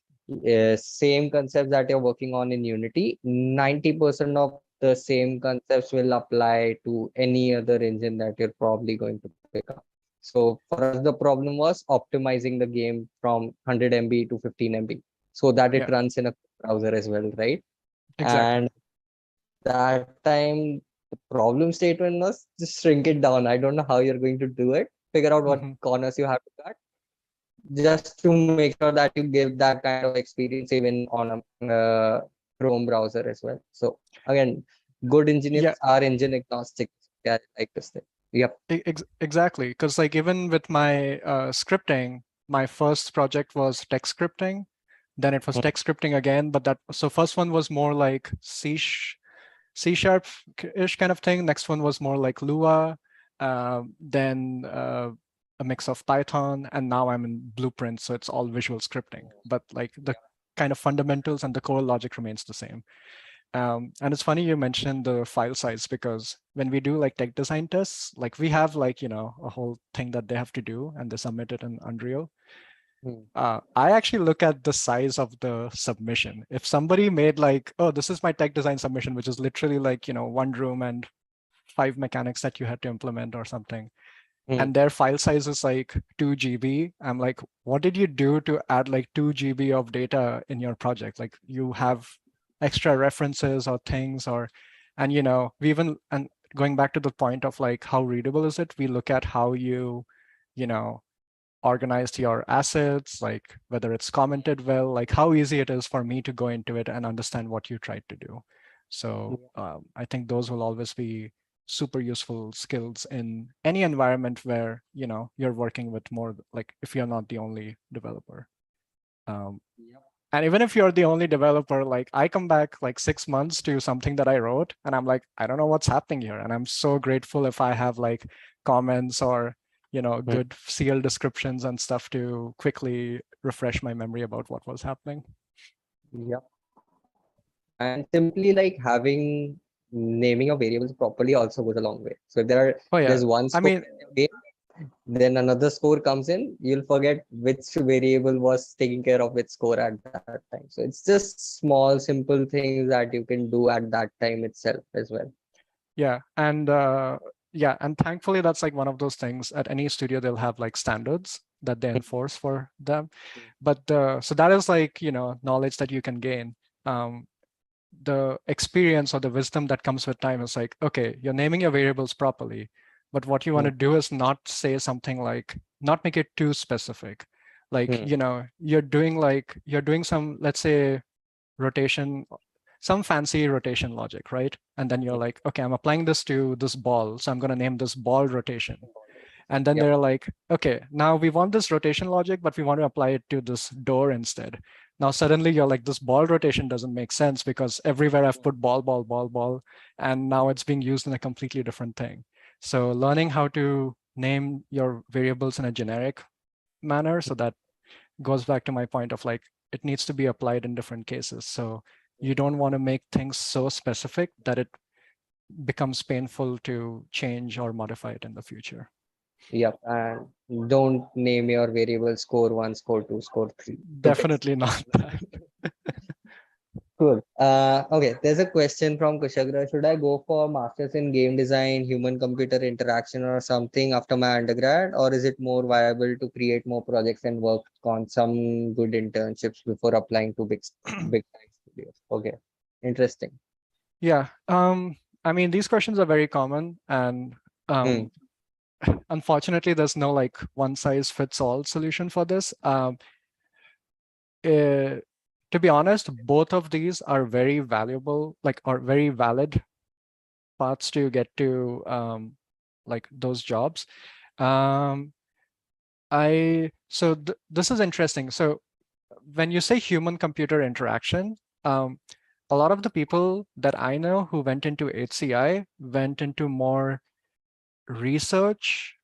Same concepts that you're working on in Unity, 90% of the same concepts will apply to any other engine that you're probably going to pick up. So for us, the problem was optimizing the game from 100 MB to 15 MB so that it Yeah, runs in a browser as well, right? exactly. And that time, the problem statement was just shrink it down. I don't know how you're going to do it. Figure out what Hmm. corners you have to cut just to make sure that you give that kind of experience even on a Chrome browser as well. So again, good Yeah, engineers are engine agnostic. Yeah, I like this thing. Yep. exactly. Because like even with my scripting, my first project was text scripting. Then it was Mm, text scripting again, but that so first one was more like C sharp ish kind of thing. Next one was more like Lua, then a mix of Python, and now I'm in Blueprint, so it's all visual scripting. But like the kind of fundamentals and the core logic remains the same. And it's funny you mentioned the file size because when we do like tech design tests, like we have like a whole thing that they have to do and they submit it in Unreal. mm, I actually look at the size of the submission. If somebody made like, oh, this is my tech design submission, which is literally like, one room and 5 mechanics that you had to implement or something, mm. and their file size is like 2 GB, I'm like, what did you do to add like 2 GB of data in your project? Like you have extra references or things and we even, and going back to the point of like, how readable is it? We look at how you know, organized your assets, like whether it's commented well, like how easy it is for me to go into it and understand what you tried to do. So I think those will always be super useful skills in any environment where, you know, you're working with more, like if you're not the only developer. Um, Yep. and even if you're the only developer, like I come back like 6 months to something that I wrote and I'm like, I don't know what's happening here. And I'm so grateful if I have like comments or, you know, Mm. good CL descriptions and stuff to quickly refresh my memory about what was happening. Yep. And simply like having naming of variables properly also goes a long way. So if Oh yeah. there's one I score mean, in your game, then another score comes in, you'll forget which variable was taking care of which score at that time. So it's just small, simple things that you can do at that time itself as well. yeah. And thankfully that's like one of those things at any studio, they'll have like standards that they enforce for them. But so that is like, you know, knowledge that you can gain. Um, the experience or the wisdom that comes with time is like, okay, you're naming your variables properly, but what you want to Mm. do is not say something like, not make it too specific. Like, Mm. you know, you're doing some, let's say, rotation, some fancy rotation logic, right? And then you're Mm. like, okay, I'm applying this to this ball, so I'm going to name this ball rotation. And then Yep. they're like, okay, now we want this rotation logic, but we want to apply it to this door instead. Now suddenly you're like, this ball rotation doesn't make sense because everywhere I've put ball, ball, ball, ball, and now it's being used in a completely different thing. So learning how to name your variables in a generic manner, so that goes back to my point of like, it needs to be applied in different cases. So you don't want to make things so specific that it becomes painful to change or modify it in the future. Yep. And don't name your variable score one, score two, score three to fix. Definitely not that. Cool. Okay, there's a question from Kushagra. Should I go for masters in game design, human computer interaction, or something after my undergrad, or is it more viable to create more projects and work on some good internships before applying to big time studios? Okay, interesting. Yeah. I mean, these questions are very common, and Hmm. um, unfortunately, there's no like one size fits all solution for this. Uh, to be honest, both of these are very valuable, like, are very valid paths to get to like those jobs. Um, this is interesting. So when you say human computer interaction, um, a lot of the people that I know who went into HCI went into more research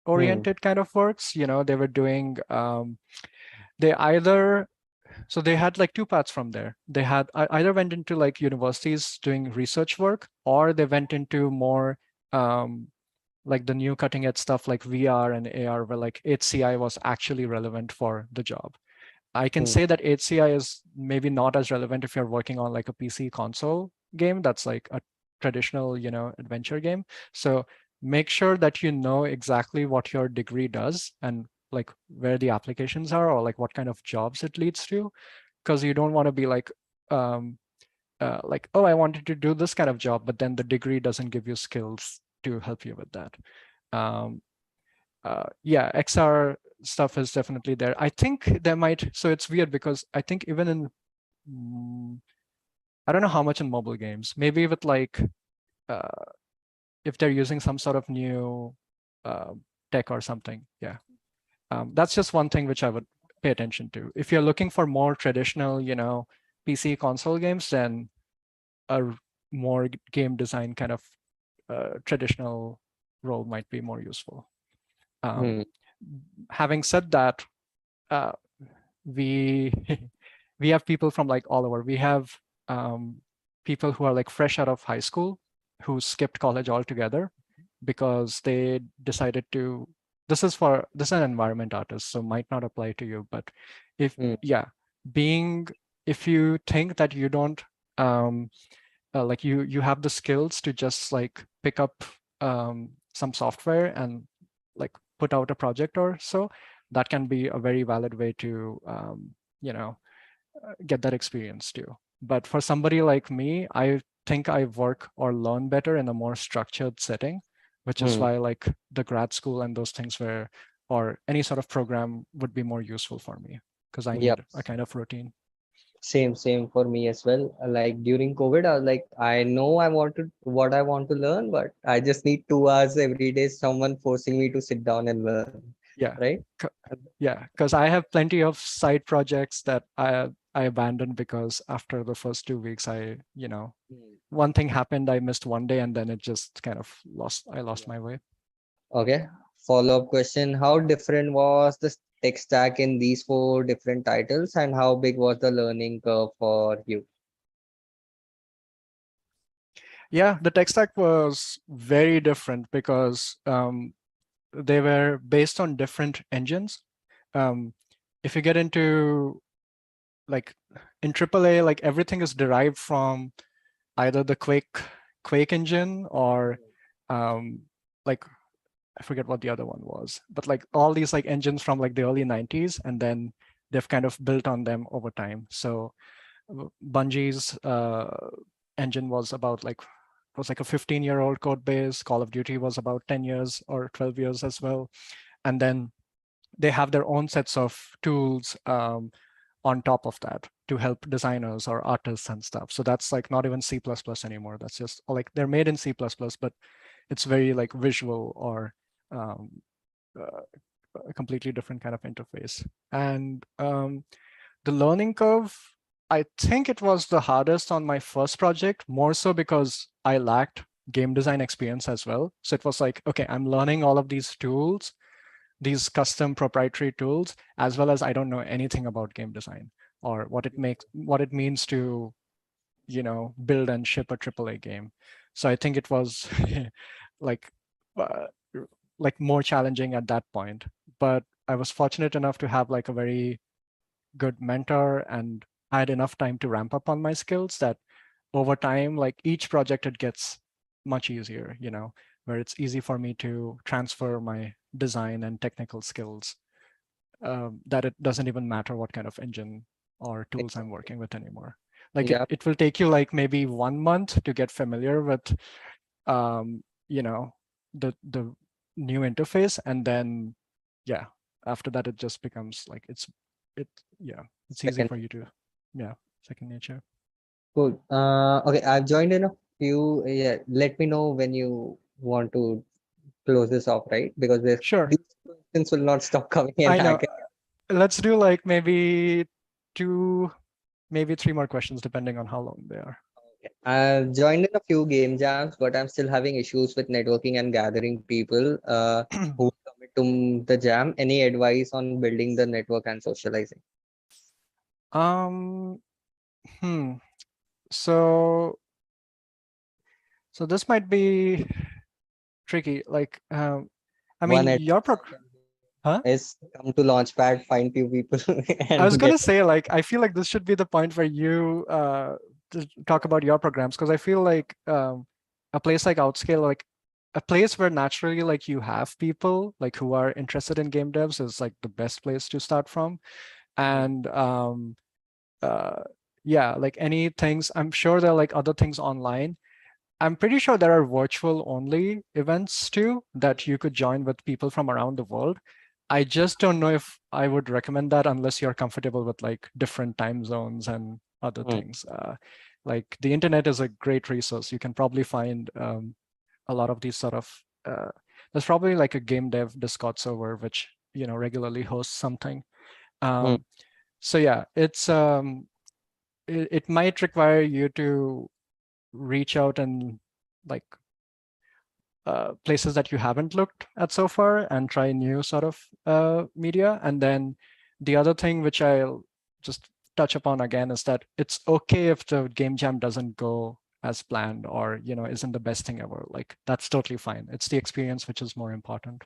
Hmm. oriented kind of works. You know, they were doing, they either, so they had like two paths from there. They had either went into like universities doing research work, or they went into more um, like the new cutting edge stuff like VR and AR, where like HCI was actually relevant for the job. I can Hmm. say that HCI is maybe not as relevant if you're working on like a PC console game that's like a traditional, you know, adventure game. So make sure that you know exactly what your degree does and like where the applications are or like what kind of jobs it leads to, because you don't want to be um, like, oh, I wanted to do this kind of job, but then the degree doesn't give you skills to help you with that. Um, yeah, XR stuff is definitely there. I think there might, so it's weird because I think even in, mm, I don't know how much in mobile games, maybe with like, uh, if they're using some sort of new uh, tech or something. Yeah. That's just one thing which I would pay attention to. If you're looking for more traditional, you know, PC console games, then a more game design kind of traditional role might be more useful. Um, Hmm. having said that, uh, we we have people from like all over. We have people who are like fresh out of high school who skipped college altogether because they decided to. This is an environment artist, so might not apply to you. But if Hmm. yeah, being if you think that you don't um, like you have the skills to just like pick up some software and like put out a project or so, that can be a very valid way to you know get that experience too. But for somebody like me, I think I work or learn better in a more structured setting, which is Hmm. why like the grad school and those things were or any sort of program would be more useful for me because I Yep. need a kind of routine. Same for me as well. Like during COVID, I was like, I know I want to what I want to learn, but I just need 2 hours every day, someone forcing me to sit down and learn, Yeah. right? c- Yeah, because I have plenty of side projects that I abandoned because after the first 2 weeks, Mm. one thing happened, I missed one day, and then it just kind of I lost Yeah. my way. Okay. Follow-up question. How different was the tech stack in these four different titles, and how big was the learning curve for you? Yeah, the tech stack was very different because they were based on different engines. Um, if you get into like in AAA, like everything is derived from either the Quake engine or um, like I forget what the other one was, but like all these like engines from like the early 90s, and then they've kind of built on them over time. So Bungie's engine was like a 15-year-old code base. Call of Duty was about 10 years or 12 years as well. And then they have their own sets of tools on top of that to help designers or artists and stuff. So that's like not even C++ anymore. That's just like they're made in C++, but it's very like visual or um, uh, a completely different kind of interface. And the learning curve, I think it was the hardest on my first project, more so because I lacked game design experience as well. So it was like, okay, I'm learning all of these tools, these custom proprietary tools, as well as I don't know anything about game design or what it means to, build and ship a AAA game. So I think it was like uh, like more challenging at that point. But I was fortunate enough to have like a very good mentor, and I had enough time to ramp up on my skills that over time, like each project, it gets much easier, where it's easy for me to transfer my design and technical skills, that it doesn't even matter what kind of engine or tools I'm Exactly. working with anymore. Like Yeah. it will take you like maybe 1 month to get familiar with, um, the new interface, and then yeah, after that it just becomes like it yeah, it's easy Second. for you to, yeah, second nature. Cool. Okay, I've joined in a few. Yeah, let me know when you want to close this off, right? Because Sure. these questions will not stop coming in. I know. Let's do like maybe two, maybe three more questions depending on how long they are. I've joined in a few game jams, but I'm still having issues with networking and gathering people who commit to the jam. Any advice on building the network and socializing? um hmm so so this might be tricky, like I One mean your advice pro I can give huh is come to Launchpad, find few people, I was and gonna get. say, like, I feel like this should be the point where you to talk about your programs, because I feel like a place like Outscale, like a place where naturally like you have people like who are interested in game devs is like the best place to start from. Mm, And uh, yeah, like any things, I'm sure there are like other things online. I'm pretty sure there are virtual only events too that you could join with people from around the world. I just don't know if I would recommend that unless you're comfortable with like different time zones and other mm, things. Like the internet is a great resource. You can probably find a lot of these sort of, there's probably like a game dev Discord server which, regularly hosts something. mm, Um, so yeah, it might require you to reach out and like places that you haven't looked at so far and try new sort of media. And then the other thing which I'll just touch upon again is that it's okay if the game jam doesn't go as planned or isn't the best thing ever. Like that's totally fine. It's the experience which is more important.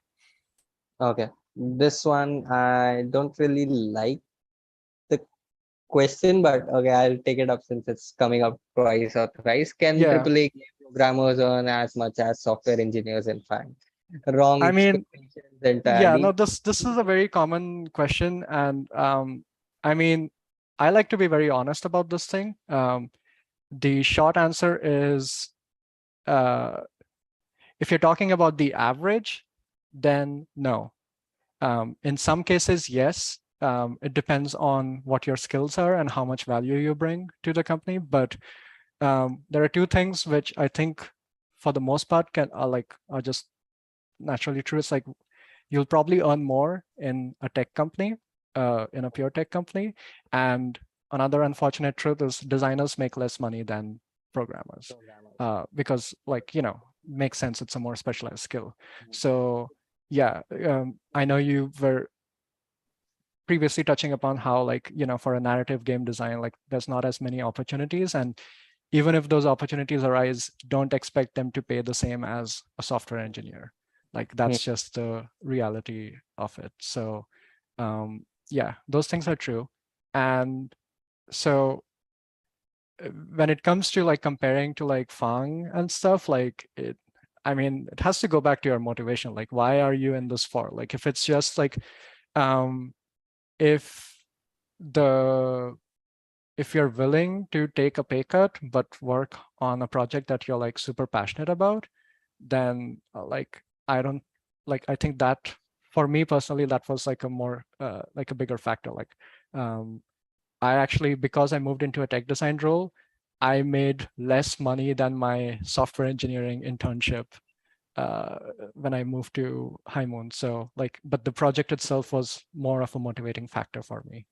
Okay. This one I don't really like the question, but okay, I'll take it up since it's coming up twice or thrice. Can Yeah, AAA game programmers earn as much as software engineers in fact? Wrong I mean, expectations yeah, no, entirely. this is a very common question. And I mean, I like to be very honest about this thing. The short answer is, uh, if you're talking about the average, then no. In some cases, yes. It depends on what your skills are and how much value you bring to the company. But there are two things which I think, for the most part, are just naturally true. It's like you'll probably earn more in a tech company, in a pure tech company, and another unfortunate truth is designers make less money than programmers, because, like, makes sense. It's a more specialized skill. So yeah, I know you were previously touching upon how, like, for a narrative game design, like, there's not as many opportunities, and even if those opportunities arise, don't expect them to pay the same as a software engineer. Like, that's just the reality of it. So yeah, those things are true. And so when it comes to, like, comparing to, like, Fang and stuff, like, I mean, it has to go back to your motivation. Like, why are you in this for? Like, if it's just like, if the if you're willing to take a pay cut but work on a project that you're, like, super passionate about, then like, I don't I think that, for me personally, that was like a more like a bigger factor. Like, I actually, because I moved into a tech design role, I made less money than my software engineering internship uh, when I moved to High Moon. So, like, but the project itself was more of a motivating factor for me.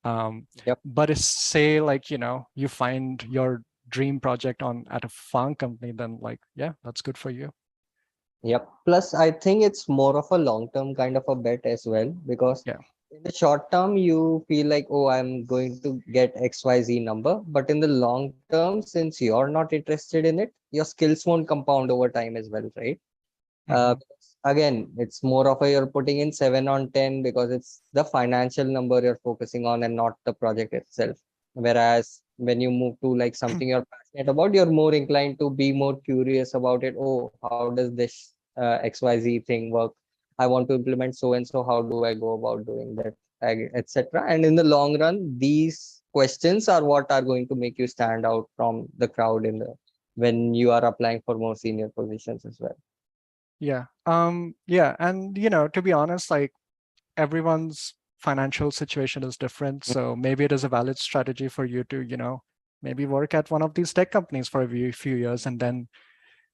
Yep. But if, say, like, you find your dream project on at a farm company, then, like, yeah, that's good for you. Yep. Plus, I think it's more of a long-term kind of a bet as well, because Yeah. in the short term, you feel like, oh, I'm going to get XYZ number. But in the long term, since you're not interested in it, your skills won't compound over time as well, right? Hmm. Again, it's more of a you're putting in 7 on 10 because it's the financial number you're focusing on and not the project itself. Whereas when you move to like something you're passionate about, you're more inclined to be more curious about it. Oh, how does this XYZ thing work? I want to implement so and so. How do I go about doing that, etc. And in the long run, these questions are what are going to make you stand out from the crowd in the when you are applying for more senior positions as well. Yeah. Yeah. And, to be honest, like, everyone's financial situation is different. So maybe it is a valid strategy for you to, maybe work at one of these tech companies for a few years, and then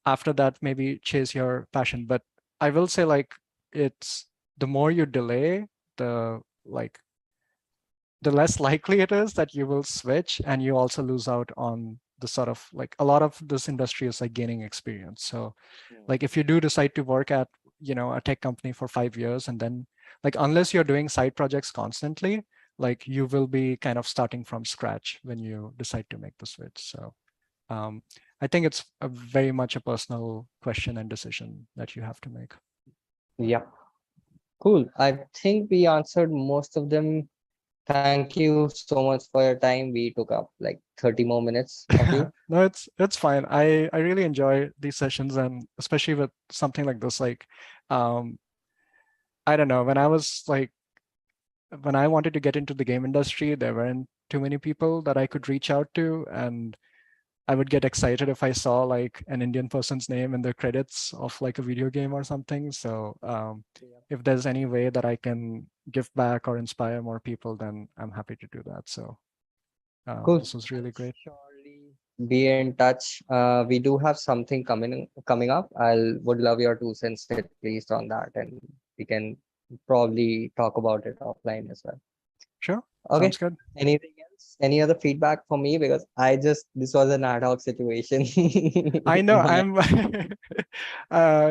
after that, maybe chase your passion. But I will say, like, it's the more you delay, the like the less likely it is that you will switch, and you also lose out on the sort of, like, a lot of this industry is like gaining experience. So, like, if you do decide to work at, a tech company for 5 years, and then, like, unless you're doing side projects constantly, like, you will be kind of starting from scratch when you decide to make the switch. So um, I think it's a very much a personal question and decision that you have to make. Yeah. Cool. I think we answered most of them. Thank you so much for your time. We took up like 30 more minutes of you. No, it's fine. I really enjoy these sessions, and especially with something like this. Like, um, I don't know, when I wanted to get into the game industry, there weren't too many people that I could reach out to, and I would get excited if I saw, like, an Indian person's name in the credits of, like, a video game or something. So if there's any way that I can give back or inspire more people, then I'm happy to do that. So Cool. this was I'll really great. surely be in touch. We do have something coming up. I'll would love your 2 cents at least on that, and we can probably talk about it offline as well. Sure, Okay. sounds good. Anything else? Any other feedback for me? Because I just this was an ad hoc situation. I know My I'm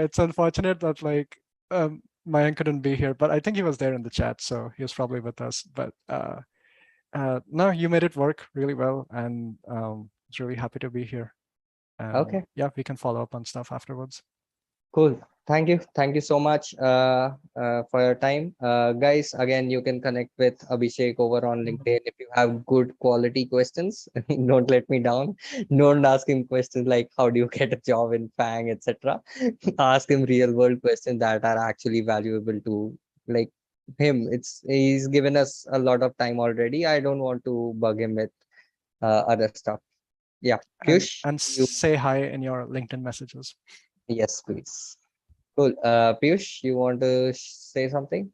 it's unfortunate that, like, Mayank couldn't be here, but I think he was there in the chat, so he was probably with us. But no, you made it work really well, and was really happy to be here. And okay. yeah, we can follow up on stuff afterwards. Cool. Thank you. Thank you so much for your time. Guys, again, you can connect with Abhishek over on LinkedIn if you have good quality questions. Don't let me down. Don't ask him questions like how do you get a job in FANG, etc. Ask him real world questions that are actually valuable to like him. He's given us a lot of time already. I don't want to bug him with other stuff. Yeah. Piyush, And you say hi in your LinkedIn messages. yes, please. Cool. Piyush, you want to say something?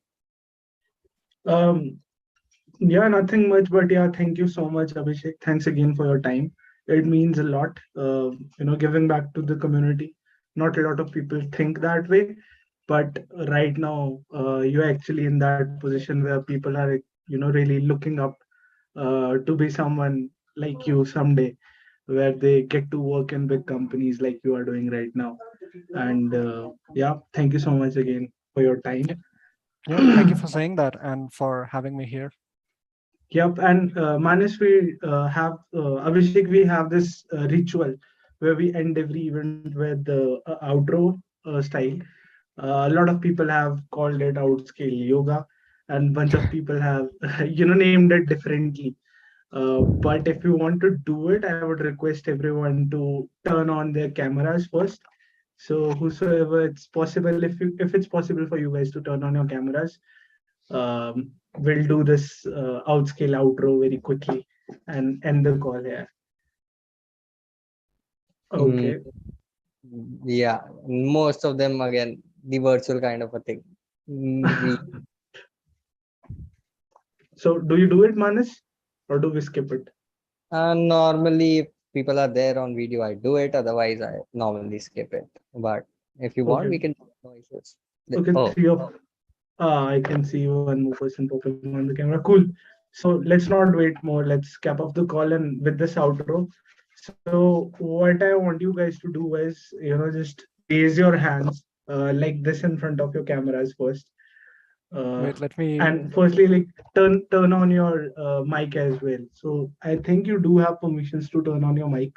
Um, yeah, nothing much, but yeah, thank you so much, Abhishek. Thanks again for your time. It means a lot, giving back to the community. Not a lot of people think that way, but right now, you're actually in that position where people are, really looking up to be someone like you someday, where they get to work in big companies like you are doing right now. And yeah, thank you so much again for your time. Yeah, yeah. Thank you for saying that and for having me here. Yep, and Manis, we have Abhishek. We have this ritual where we end every event with the outro style. A lot of people have called it outscale yoga, and bunch of people have named it differently. But if you want to do it, I would request everyone to turn on their cameras first. So whosoever it's possible, if it's possible for you guys to turn on your cameras, we'll do this outscale outro very quickly and end the call here. Mm, Okay. yeah, most of them again the virtual kind of a thing. We So do you do it, Manas, or do we skip it? normally if people are there on video, I do it. Otherwise, I normally skip it. But if you want, Okay. we can do no issues. Okay, Oh, three of I can see one more person popping on the camera. Cool. So let's not wait more. Let's cap off the call and with this outro. So what I want you guys to do is, just raise your hands like this in front of your cameras first. Uh, Wait, let me. and firstly, like turn on your mic as well. So I think you do have permissions to turn on your mic.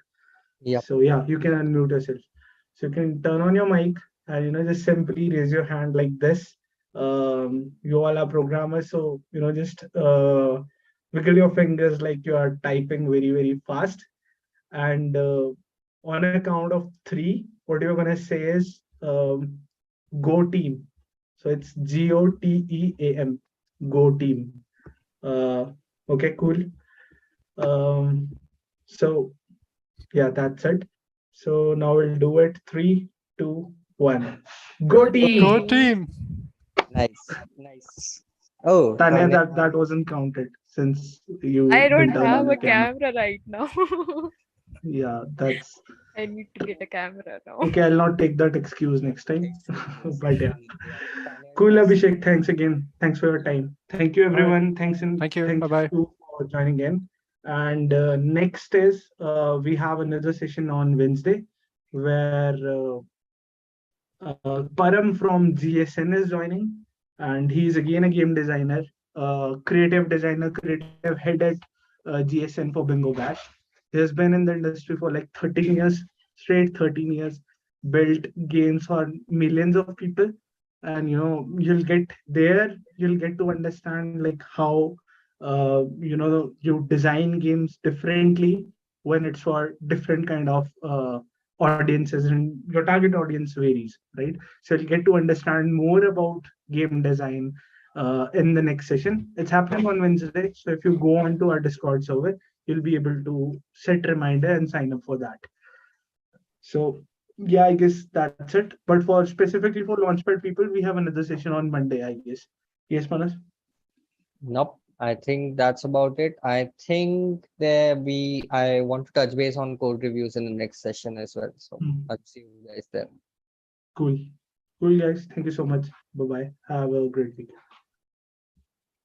yep. So yeah, you can unmute yourself. So you can turn on your mic and just simply raise your hand like this. You all are programmers, so just wiggle your fingers like you are typing very very fast. And on a count of three, what you're gonna say is go team. So it's GOTEAM, go team. Uh, okay, cool. Um, so yeah, that's it. So now we'll do it. Three, two, one. Go Go Go team. team. team. Nice, nice. Oh, Tanya, Tanya. that wasn't counted since I you don't didn't turn on have your a camera. camera right now. Yeah, that's I need to get a camera now. okay. I'll not take that excuse next time. Excuse. But yeah, Yeah, Tanya cool, just Abhishek. Thanks again. Thanks for your time. Thank you, All right. everyone. Thanks and Thank you. Bye thank bye. you for joining in. And next is we have another session on Wednesday where Param from GSN is joining, and he's again a game designer, creative designer, creative head at GSN for Bingo Bash. He has been in the industry for like 13 years, straight 13 years, built games for millions of people. And you'll get there, you'll get to understand like how you design games differently when it's for different kind of audiences, and your target audience varies, right? So you'll get to understand more about game design in the next session. It's happening on Wednesday, so if you go onto our Discord server, you'll be able to set reminder and sign up for that. So yeah, I guess that's it. But for specifically for Launchpad people, we have another session on Monday, I guess. Yes, Manas? nope. I think that's about it. I think I want to touch base on code reviews in the next session as well. So Hmm. I'll see you guys there. Cool. Cool, guys. Thank you so much. Bye bye. Have a great week.